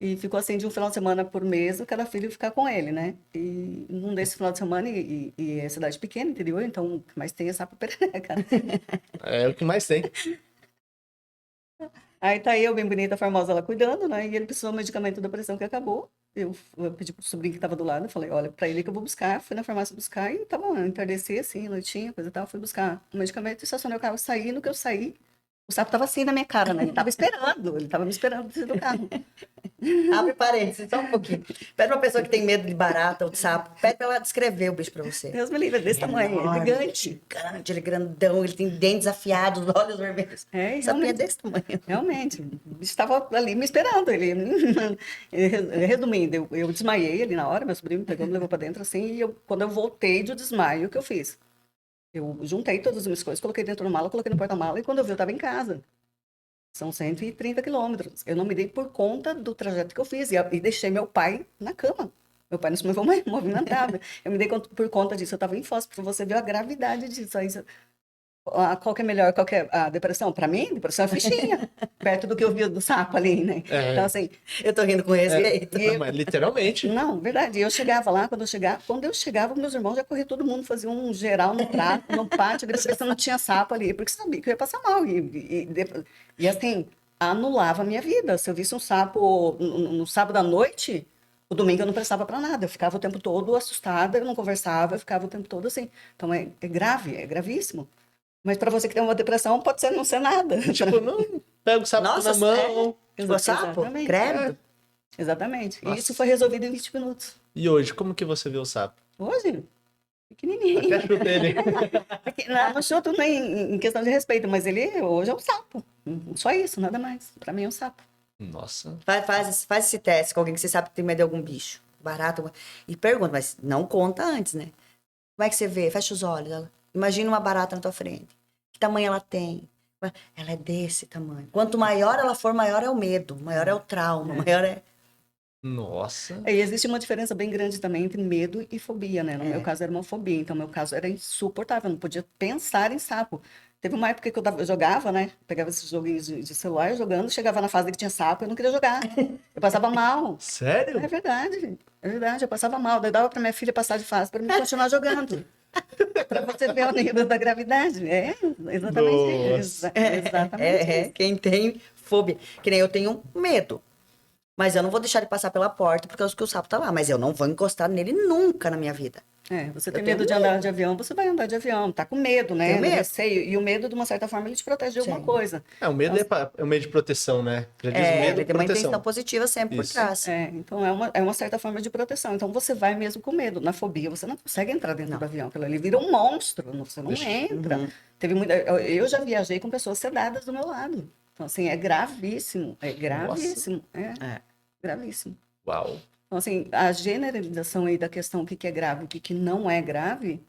E ficou assim de um final de semana por mês, cada filho ficar com ele, né? E num desse final de semana, e é cidade pequena, interior, então o que mais tem é sapo e perereca, né? É o que mais tem. Aí tá eu, bem bonita, formosa, ela cuidando, né? E ele precisou do medicamento da pressão que acabou. Eu pedi pro sobrinho que tava do lado, eu falei, olha, pra ele que eu vou buscar. Fui na farmácia buscar e tava lá, entardeci assim, noitinha, coisa e tal. Fui buscar o medicamento, estacionei o carro, saí. No que eu saí, o sapo tava assim na minha cara, né? Ele tava me esperando dentro do carro. Abre parênteses, só um pouquinho. Pede pra pessoa que tem medo de barata ou de sapo, pede pra ela descrever o bicho pra você. Deus me livre, é desse tamanho, é Enorme, gigante. gigante, ele é grandão, ele tem dentes afiados, olhos vermelhos. É, e Sapinho é realmente, desse tamanho. realmente, o bicho estava ali me esperando. Resumindo, eu desmaiei ali na hora, meu sobrinho me pegou, me levou para dentro assim, e quando eu voltei do desmaio, o que eu fiz? Eu juntei todas as minhas coisas, coloquei dentro do mala, coloquei no porta-mala, e quando eu vi, eu estava em casa. São 130 quilômetros. Eu não me dei por conta do trajeto que eu fiz, e deixei meu pai na cama. Meu pai não se movimentava. Eu me dei por conta disso, eu estava em Foz, para você ver a gravidade disso. Aí, qual que é melhor? Qual que é a depressão? Para mim, depressão é fichinha, perto do que eu vi do sapo ali, né? Então, assim, Eu tô rindo com respeito. Não, mas literalmente. não, verdade. Eu chegava lá, quando eu chegava, meus irmãos já corriam, todo mundo fazia um geral no prato, no pátio, ali, porque não tinha sapo ali, porque sabia que eu ia passar mal. E assim, anulava a minha vida. Se eu visse um sapo no sábado à noite, o domingo eu não prestava para nada. Eu ficava o tempo todo assustada, eu não conversava, eu ficava o tempo todo assim. Então é grave, é gravíssimo. Mas para você que tem uma depressão, pode ser não ser nada. Tipo, não pega o sapo Nossa, na mão. Ficou sapo? Exatamente. Credo. Exatamente. E Nossa. isso foi resolvido em 20 minutos. E hoje, como que você vê o sapo? Hoje, pequenininho. Até chuta ele. Não chuto nem em questão de respeito, mas ele hoje é um sapo. Só isso, nada mais. Para mim é um sapo. Nossa. Faz esse teste com alguém que você sabe que tem medo de algum bicho. Barato. E pergunta, mas não conta antes, né? Como é que você vê? Fecha os olhos. Imagina uma barata na tua frente. Que tamanho ela tem? Ela é desse tamanho. Quanto maior ela for, maior é o medo, maior é o trauma, maior é... Nossa. E existe uma diferença bem grande também entre medo e fobia, né? No meu caso era uma fobia, então meu caso era insuportável, eu não podia pensar em sapo. Teve uma época que eu jogava, né? Pegava esses joguinhos de celular jogando, chegava na fase que tinha sapo, eu não queria jogar. Eu passava mal. Sério? É verdade, eu passava mal. Daí dava para minha filha passar de fase para mim continuar jogando. Para você ver o nível da gravidade. É, exatamente. Nossa. Exatamente. Isso. Quem tem fobia. Que nem eu tenho medo. Mas eu não vou deixar ele passar pela porta porque que o sapo tá lá. Mas eu não vou encostar nele nunca na minha vida. Você tem Eu medo tenho de andar de avião, você vai andar de avião, tá com medo, né? Tenho medo. Receio. E o medo, de uma certa forma, ele te protege de alguma Sim. coisa. É, o medo é um medo de proteção, né? Já diz medo Ele de tem uma intenção proteção. positiva sempre por Isso. trás. Então é uma certa forma de proteção. Então você vai mesmo com medo. Na fobia, você não consegue entrar dentro do avião. Aquilo ali vira um monstro, você não Vixe. entra. Teve muita, eu já viajei com pessoas sedadas do meu lado. Então, assim, é gravíssimo. É gravíssimo. É. Gravíssimo. Uau. Então, assim, a generalização aí da questão o que que é grave, o que que não é grave,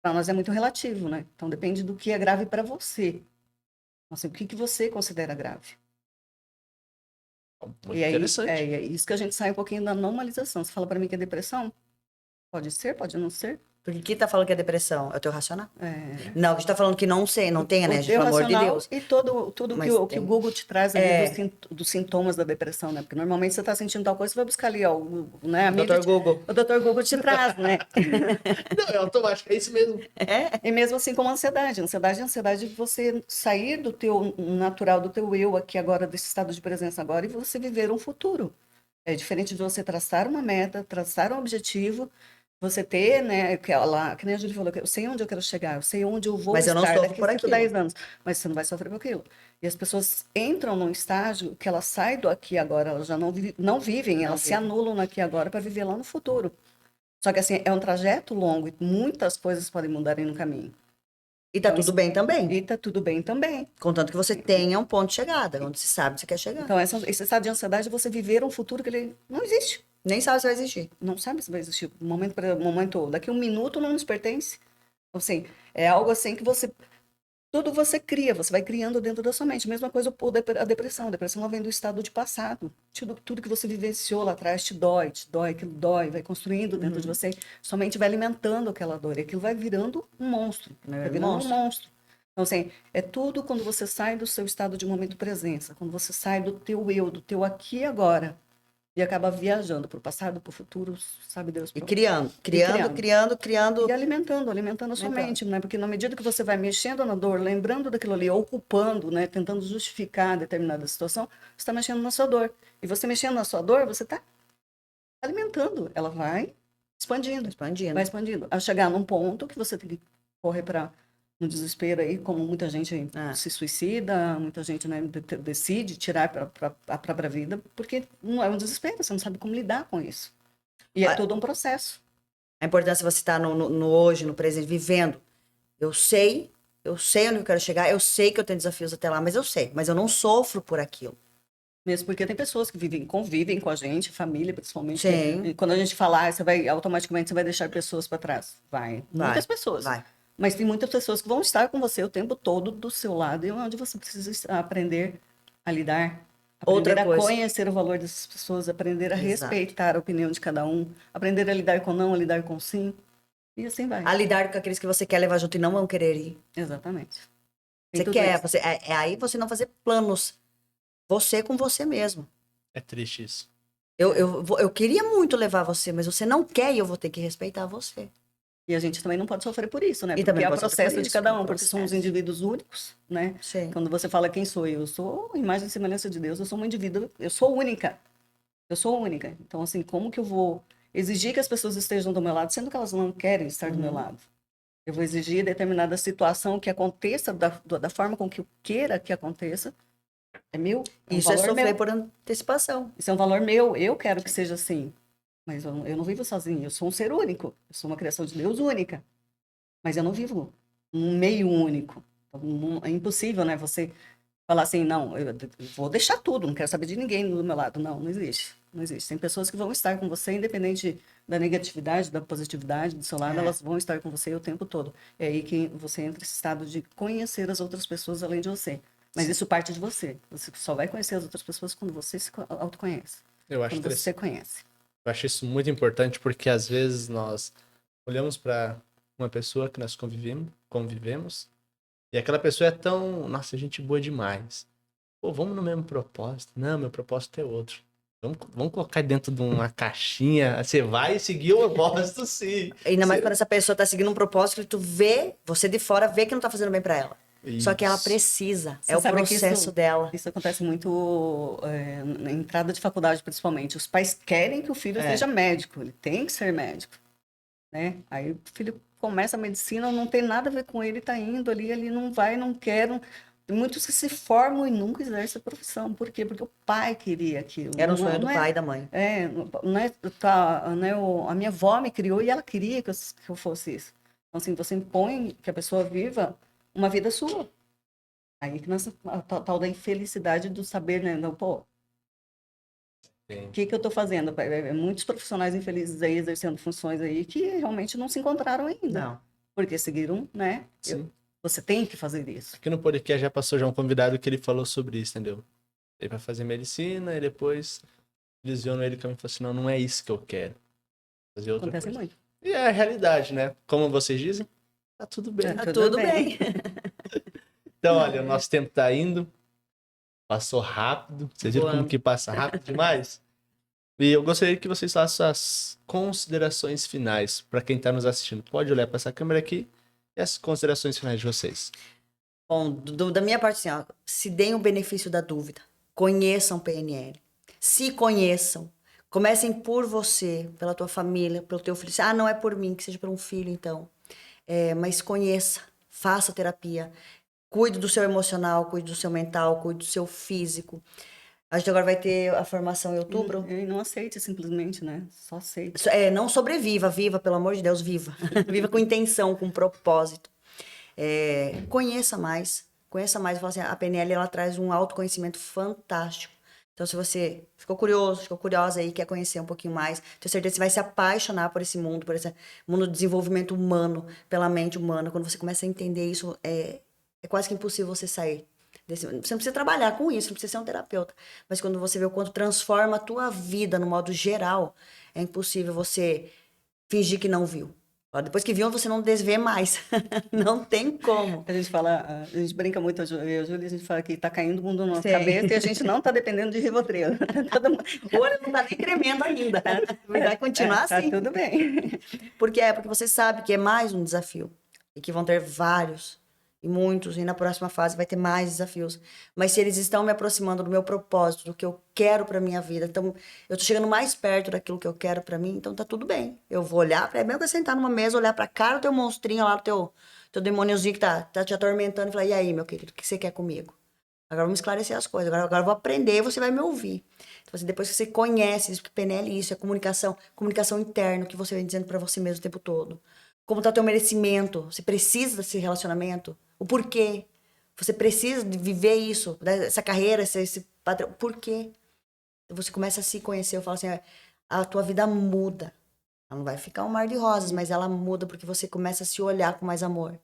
para nós é muito relativo, né? Então, depende do que é grave para você. Então, assim, o que que você considera grave? Muito E aí, interessante. é isso que a gente sai um pouquinho da normalização. Você fala para mim que é depressão? Pode ser, pode não ser. Porque quem tá falando que é depressão? É o teu racional? É, Não, a gente tá falando que não sei, não tenha, né, o gente? teu Pelo amor de racional Deus. e tudo que Mas o tem. Google te traz ali É, dos sintomas da depressão, né? Porque normalmente você está sentindo tal coisa, você vai buscar ali, ó, né? A mídia Dr. Google. o Dr. Google te traz, né? Não, é automático, é isso mesmo. É. E mesmo assim como a ansiedade. A ansiedade de você sair do teu natural, do teu eu aqui agora, desse estado de presença agora, e você viver um futuro. É diferente de você traçar uma meta, traçar um objetivo, você ter, né, que nem a Júlia falou, que eu sei onde eu quero chegar, eu sei onde eu vou Mas eu não estar sofro daqui por 5, aquilo. 10 anos, mas você não vai sofrer por aquilo. E as pessoas entram num estágio que elas saem do aqui e agora, elas já não vivem, Não elas se vivem. anulam no aqui e agora para viver lá no futuro. Só que assim, é um trajeto longo e muitas coisas podem mudar aí no caminho. E tá Então, tudo bem também. e tá tudo bem também. Contanto que você tenha um ponto de chegada, onde você sabe que você quer chegar. Então, esse estado de ansiedade é você viver um futuro que ele não existe. Nem sabe se vai existir. Não sabe se vai existir. Momento, daqui a um minuto não nos pertence. Então, assim, é algo assim que tudo você cria, você vai criando dentro da sua mente. Mesma coisa a depressão. A depressão ela vem do estado de passado. Tudo que você vivenciou lá atrás te dói, aquilo dói, vai construindo dentro de você. Sua mente vai alimentando aquela dor e aquilo vai virando um monstro. É Vai um virando um monstro. monstro. Então, assim, é tudo quando você sai do seu estado de momento presença, quando você sai do teu eu, do teu aqui e agora, e acaba viajando para o passado, para o futuro, sabe Deus, E pra... criando, e criando, criando, criando. e alimentando a sua Alimentando. mente, né? Porque na medida que você vai mexendo na dor, lembrando daquilo ali, ocupando, né? Tentando justificar determinada situação, você está mexendo na sua dor. E você mexendo na sua dor, você está alimentando. Ela vai expandindo, Expandindo. vai expandindo. A chegar num ponto que você tem que correr para no desespero aí, como muita gente É. se suicida, muita gente, né, decide tirar para a própria vida, porque não é um desespero, você não sabe como lidar com isso. E é A- todo um processo. A importância de você estar no hoje, no presente, vivendo. Eu sei onde eu quero chegar, eu sei que eu tenho desafios até lá, mas eu não sofro por aquilo. Mesmo porque tem pessoas que convivem com a gente, família principalmente. Sim. E quando a gente fala, automaticamente você vai deixar pessoas para trás. Vai. Muitas pessoas. Vai. Mas tem muitas pessoas que vão estar com você o tempo todo do seu lado e onde você precisa aprender a lidar, aprender Outra a coisa. conhecer o valor dessas pessoas, aprender a Exato. respeitar a opinião de cada um, aprender a lidar com não, a lidar com sim. E assim vai. A lidar com aqueles que você quer levar junto e não vão querer ir. Exatamente. Tem Você tudo quer, isso. é aí você não fazer planos. Você com você mesmo. É triste isso. Eu queria muito levar você, mas você não quer e eu vou ter que respeitar você. E a gente também não pode sofrer por isso, né? E Porque também é o pode sofrer processo por de isso, cada é um um, porque somos processo. indivíduos únicos, né? Sim. Quando você fala quem sou eu sou a imagem e semelhança de Deus, eu sou um indivíduo, eu sou única. Eu sou única. Então, assim, como que eu vou exigir que as pessoas estejam do meu lado, sendo que elas não querem estar do meu lado? Eu vou exigir determinada situação que aconteça da forma com que eu queira que aconteça. É meu, é um Isso é valor sofrer meu. por antecipação. Isso é um valor meu, eu quero que seja assim. Mas eu não vivo sozinho, eu sou um ser único. Eu sou uma criação de Deus única. Mas eu não vivo num meio único. Então, é impossível, né? Você falar assim, não, eu vou deixar tudo, não quero saber de ninguém do meu lado. Não, não existe. Não existe. Tem pessoas que vão estar com você, independente da negatividade, da positividade do seu lado, É. elas vão estar com você o tempo todo. É aí que você entra nesse estado de conhecer as outras pessoas além de você. Mas isso parte de você. Você só vai conhecer as outras pessoas quando você se autoconhece. Eu acho Quando interessante. você conhece. Eu acho isso muito importante porque às vezes nós olhamos para uma pessoa que nós convivemos e aquela pessoa é tão, nossa, gente boa demais. Pô, vamos no mesmo propósito. Não, meu propósito é outro. Vamos colocar dentro de uma caixinha. Você vai seguir o propósito, sim. Ainda mais Você- quando essa pessoa tá seguindo um propósito que tu vê, você de fora vê que não tá fazendo bem pra ela. Só que ela Isso. precisa. Você É o sabe que processo dela. Isso acontece muito na entrada de faculdade, principalmente. Os pais querem que o filho seja médico, ele tem que ser médico, né? Aí o filho começa a medicina, não tem nada a ver com ele, tá indo ali, ele não vai, não quer. Tem muitos que se formam e nunca exercem a profissão. Por quê? Porque o pai queria aquilo. Era um Não- sonho do não é- pai e da mãe. não é, tá, né, a minha avó me criou e ela queria que eu fosse isso. Então, assim, você impõe que a pessoa viva uma vida sua. Aí que nessa a tal da infelicidade do saber, né? Não, pô, Sim. o que que eu tô fazendo? Muitos profissionais infelizes aí exercendo funções aí que realmente não se encontraram ainda. Não. Porque seguiram, né? Sim. Você tem que fazer isso. Aqui no podcast já passou já um convidado que ele falou sobre isso, entendeu? Veio pra fazer medicina e depois visionou ele como falou assim, não é isso que eu quero. Fazer outra Acontece coisa. muito. E é a realidade, né? Como vocês dizem, tá tudo bem. Tá Tá tudo bem. Então, olha, o nosso tempo tá indo. Passou rápido. Vocês viram como Voando. que passa rápido demais? E eu gostaria que vocês façam as considerações finais para quem tá nos assistindo. Pode olhar para essa câmera aqui e as considerações finais de vocês. Bom, da minha parte, assim, ó, se deem o benefício da dúvida. Conheçam o PNL. Se conheçam. Comecem por você, pela tua família, pelo teu filho. Ah, não é por mim, que seja por um filho, então. Mas conheça, faça terapia. Cuide do seu emocional, cuide do seu mental, cuide do seu físico. A gente agora vai ter a formação em outubro. E não aceite simplesmente, né? Só aceite. Não sobreviva, viva, pelo amor de Deus, viva. Viva com intenção, com propósito. Conheça mais. Conheça mais. Eu falo assim, a PNL ela traz um autoconhecimento fantástico. Então, se você ficou curioso, ficou curiosa aí, quer conhecer um pouquinho mais, tenho certeza que você vai se apaixonar por esse mundo mundo do desenvolvimento humano, pela mente humana. Quando você começa a entender isso, é quase que impossível você sair. Você não precisa trabalhar com isso, não precisa ser um terapeuta. Mas quando você vê o quanto transforma a tua vida no modo geral, é impossível você fingir que não viu. Depois que viu, você não desvê mais. Não tem como. A gente fala, a gente brinca muito, eu e a Júlia, a gente fala que tá caindo o mundo na nossa Sei. cabeça e a gente não tá dependendo de Rivotril. O olho não tá nem tremendo ainda. Vai continuar Tá assim. tudo bem. Porque você sabe que é mais um desafio. E que vão ter vários. E muitos. E na próxima fase vai ter mais desafios. Mas se eles estão me aproximando do meu propósito, do que eu quero pra minha vida. Então, eu tô chegando mais perto daquilo que eu quero pra mim. Então, tá tudo bem. Eu vou olhar pra... É mesmo que eu sentar numa mesa, olhar pra cara do teu monstrinho lá, do teu demôniozinho que tá te atormentando. E falar, e aí, meu querido, o que você quer comigo? Agora vamos esclarecer as coisas. Agora eu vou aprender e você vai me ouvir. Então, assim, depois que você conhece isso, porque PNL é isso, é comunicação interna, que você vem dizendo pra você mesmo o tempo todo. Como tá o teu merecimento? Você precisa desse relacionamento? O porquê? Você precisa de viver isso, essa carreira, esse padrão. Por quê? Você começa a se conhecer, eu falo assim, a tua vida muda. Ela não vai ficar um mar de rosas, mas ela muda porque você começa a se olhar com mais amor,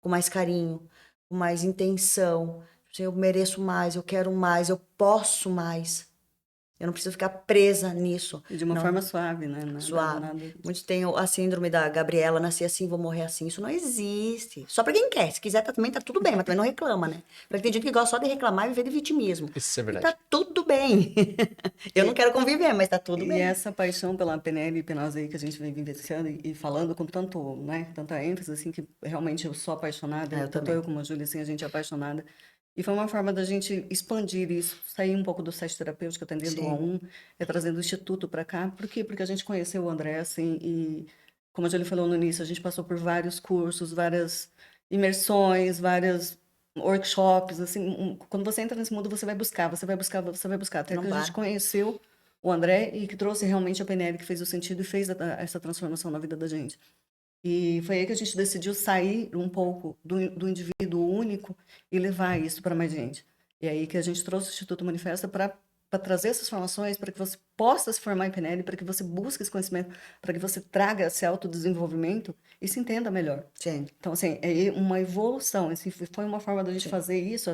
com mais carinho, com mais intenção. Eu mereço mais, eu quero mais, eu posso mais. Eu não preciso ficar presa nisso. De uma Não. forma suave, né? Suave. Muitos têm a síndrome da Gabriela, nasci assim, vou morrer assim. Isso não existe. Só pra quem quer. Se quiser também tá tudo bem, mas também não reclama, né? Porque tem gente que gosta só de reclamar e viver de vitimismo. Isso é E verdade. tá tudo bem. Eu não quero conviver, mas tá tudo E bem. essa paixão pela PNL e hipnose aí que a gente vem vivenciando e falando com tanto, né, tanta ênfase, assim, que realmente eu sou apaixonada, Eu tanto também. eu como a Júlia, assim, a gente é apaixonada. E foi uma forma da gente expandir isso, sair um pouco do site terapêutico, atendendo um a um, trazendo o instituto para cá. Por quê? Porque a gente conheceu o André, assim, e como a Júlia falou no início, a gente passou por vários cursos, várias imersões, vários workshops, assim, quando você entra nesse mundo, você vai buscar, você vai buscar, você vai buscar. Até Não que a gente para. conheceu o André e que trouxe realmente a PNL, que fez o sentido e fez essa transformação na vida da gente. E foi aí que a gente decidiu sair um pouco do indivíduo único e levar isso para mais gente. E aí que a gente trouxe o Instituto Manifesta para trazer essas formações, para que você possa se formar em PNL, para que você busque esse conhecimento, para que você traga esse autodesenvolvimento e se entenda melhor. Sim. Então, assim, é uma evolução. Assim, foi uma forma da gente fazer isso.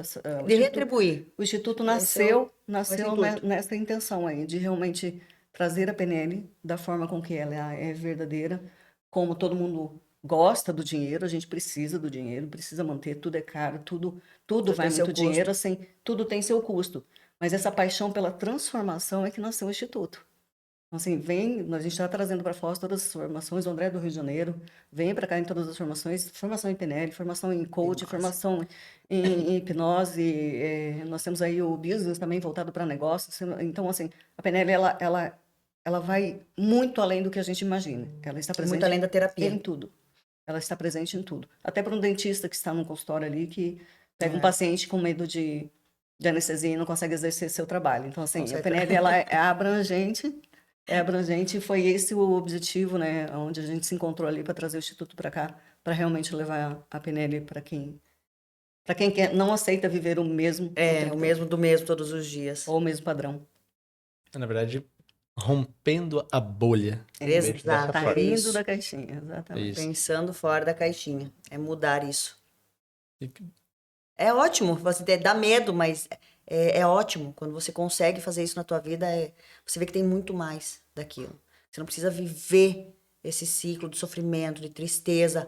De retribuir. O Instituto Esse é o nasceu intuito. nessa intenção aí, de realmente trazer a PNL da forma com que ela é verdadeira, como todo mundo gosta do dinheiro, a gente precisa do dinheiro, precisa manter, tudo é caro, tudo vai tem seu muito dinheiro, assim, tudo tem seu custo. Mas essa paixão pela transformação é que nasceu o Instituto. Então, assim, a gente está trazendo para Foz todas as formações, o André é do Rio de Janeiro, vem para cá em todas as formações, formação em PNL, formação em coach, formação em hipnose, nós temos aí o business também voltado para negócios. Então, assim, a PNL, ela vai muito além do que a gente imagina. Ela está presente Muito além da terapia. em tudo. Ela está presente em tudo. Até para um dentista que está num consultório ali, que pega um paciente com medo de anestesia e não consegue exercer seu trabalho. Então, assim, a PNL, ela é abrangente, e foi esse o objetivo, né, onde a gente se encontrou ali para trazer o Instituto para cá, para realmente levar a PNL para quem não aceita viver o mesmo O mesmo do mesmo todos os dias. ou o mesmo padrão. Na verdade, rompendo a bolha. Exato. Dessa forma. Saindo isso. da caixinha, exatamente. Isso. Pensando fora da caixinha. É mudar isso. E- É ótimo, você dá medo, mas é ótimo. Quando você consegue fazer isso na tua vida, você vê que tem muito mais daquilo. Você não precisa viver esse ciclo de sofrimento, de tristeza,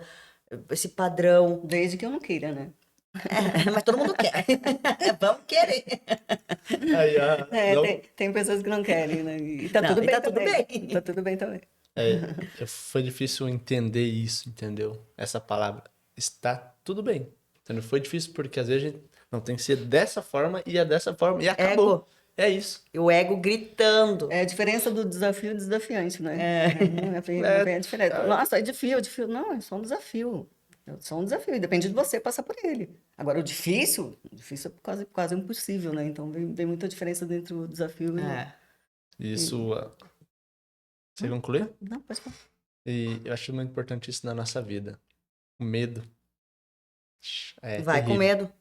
esse padrão. Desde que eu não queira, né? Mas todo mundo quer. Vamos querer. Aí, não, Tem pessoas que não querem, né? E tá Não, tudo e bem tá tudo também. bem. Tá tudo bem também. foi difícil entender isso, entendeu? Essa palavra. Está tudo bem. Entendeu? Foi difícil porque às vezes a gente não tem que ser dessa forma e é dessa forma e acabou. Ego. É isso. E o ego gritando. É a diferença do desafio e desafiante, né? É bem diferente. Nossa, é difícil. Não, é só um desafio. É só um desafio. E depende de você passar por ele. Agora, o difícil é quase impossível, né? Então, vem muita diferença entre o desafio Isso. Você concluiu? Não, pode falar. E eu acho muito importante isso na nossa vida. O medo. É Vai com terrível. medo.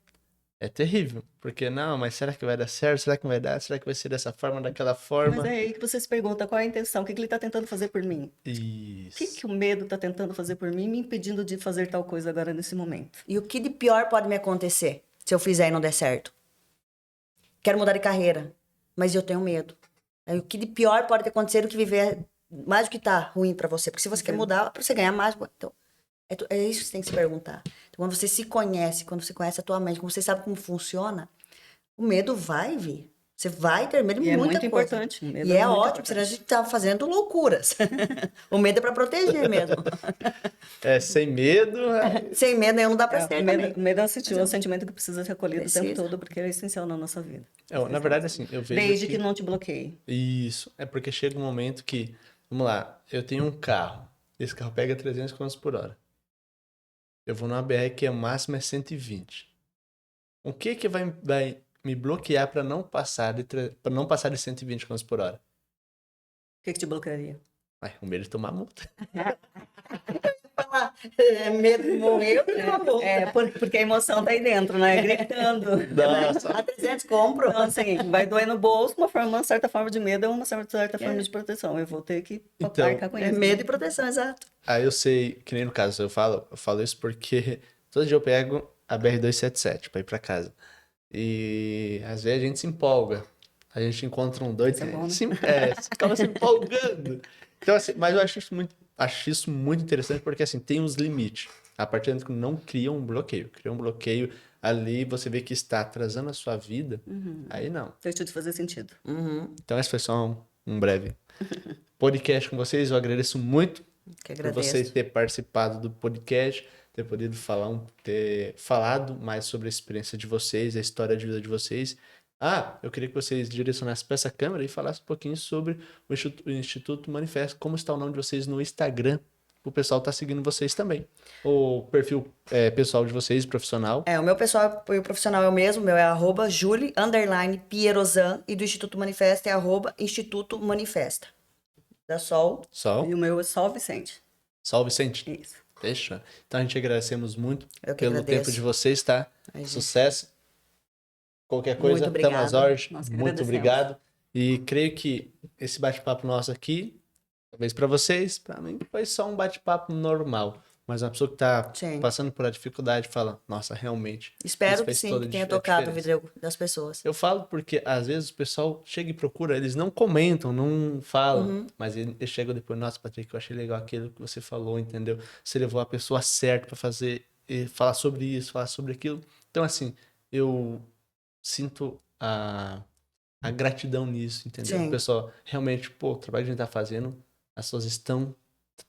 É terrível. Porque, não, mas será que vai dar certo? Será que não vai dar? Será que vai ser dessa forma, daquela forma? Mas é aí que você se pergunta qual é a intenção, o que ele está tentando fazer por mim? O Isso. que o medo está tentando fazer por mim, me impedindo de fazer tal coisa agora nesse momento? E o que de pior pode me acontecer se eu fizer e não der certo? Quero mudar de carreira, mas eu tenho medo. Aí, o que de pior pode acontecer do que viver mais do que tá ruim pra você? Porque se você quer mudar, pra você ganhar mais, então é isso que você tem que se perguntar. Então, quando você se conhece, quando você conhece a tua mente, quando você sabe como funciona, o medo vai vir. Você vai ter medo de E é muita muito coisa. importante. O medo E é é muito ótimo, senão a importante. gente tá fazendo loucuras. O medo é pra proteger mesmo. Sem medo. Sem medo nenhum não dá pra ser também. O medo é um sentimento que precisa ser acolhido o tempo Precisa. todo, porque é essencial na nossa vida. Na verdade, assim, eu vejo Desde que não te bloqueie. Isso. É porque chega um momento que, vamos lá, eu tenho um carro. Esse carro pega 300 km por hora. Eu vou numa BR que o máximo é 120. O que vai me bloquear para não passar de 120 km por hora? O que te bloquearia? O medo de tomar multa. Medo de morrer, eu Porque a emoção tá aí dentro, né? Gritando. Nossa. A 300 compro. Então, assim, vai doer no bolso, uma certa forma de medo é uma certa forma de proteção. Eu vou ter que Então, arcar com isso. Medo e proteção, exato. Aí eu sei, que nem no caso, eu falo isso porque todo dia eu pego a BR-277 para ir para casa. E às vezes a gente se empolga. A gente encontra um doido Isso é bom, né? você acaba se empolgando. Então, assim, mas eu acho isso muito interessante porque assim, tem uns limites. A partir do momento que não cria um bloqueio. Cria um bloqueio ali, você vê que está atrasando a sua vida, aí não. Deixa de fazer sentido. Então, esse foi só um breve podcast com vocês. Eu agradeço muito Que por agradeço. vocês terem participado do podcast, ter podido ter falado mais sobre a experiência de vocês, a história de vida de vocês. Eu queria que vocês direcionassem para essa câmera e falassem um pouquinho sobre o Instituto Manifesto, como está o nome de vocês no Instagram, o pessoal tá seguindo vocês também. O perfil pessoal de vocês, profissional. O meu pessoal e o profissional é o mesmo, o meu é @Julie_Pierozan e do Instituto Manifesta é @Instituto Manifesta. Da Sol. E o meu é só o Vicente. Só o Vicente. Isso. Deixa. Então a gente agradecemos muito Eu que pelo agradeço. tempo de vocês, tá? Sucesso. Qualquer coisa, Muito obrigada. estamos às ordens. Nós que Muito agradecemos. obrigado. E creio que esse bate-papo nosso aqui, talvez para vocês, para mim, foi só um bate-papo normal. Mas uma pessoa que está Sim. passando por a dificuldade fala, nossa, realmente. Espero isso que fez sim, toda que tenha a tocado a diferença. vida das pessoas. Eu falo porque às vezes o pessoal chega e procura, eles não comentam, não falam, mas eles chegam depois, nossa, Patrick, eu achei legal aquilo que você falou, entendeu? Você levou a pessoa certa para fazer, falar sobre isso, falar sobre aquilo. Então, assim, eu sinto a gratidão nisso, entendeu? Sim. O pessoal realmente, o trabalho que a gente tá fazendo, as pessoas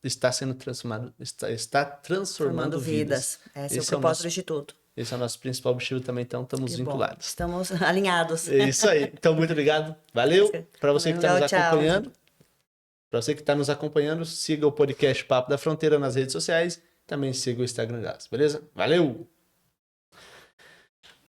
está sendo transformado, está transformando vidas. Esse é o Esse propósito do Instituto. Esse é o nosso principal objetivo também, então estamos Que bom. vinculados. Estamos alinhados. É isso aí. Então, muito obrigado. Valeu. Para você que está nos Tchau. acompanhando. Para você que está nos acompanhando, siga o podcast Papo da Fronteira nas redes sociais. Também siga o Instagram delas, beleza? Valeu!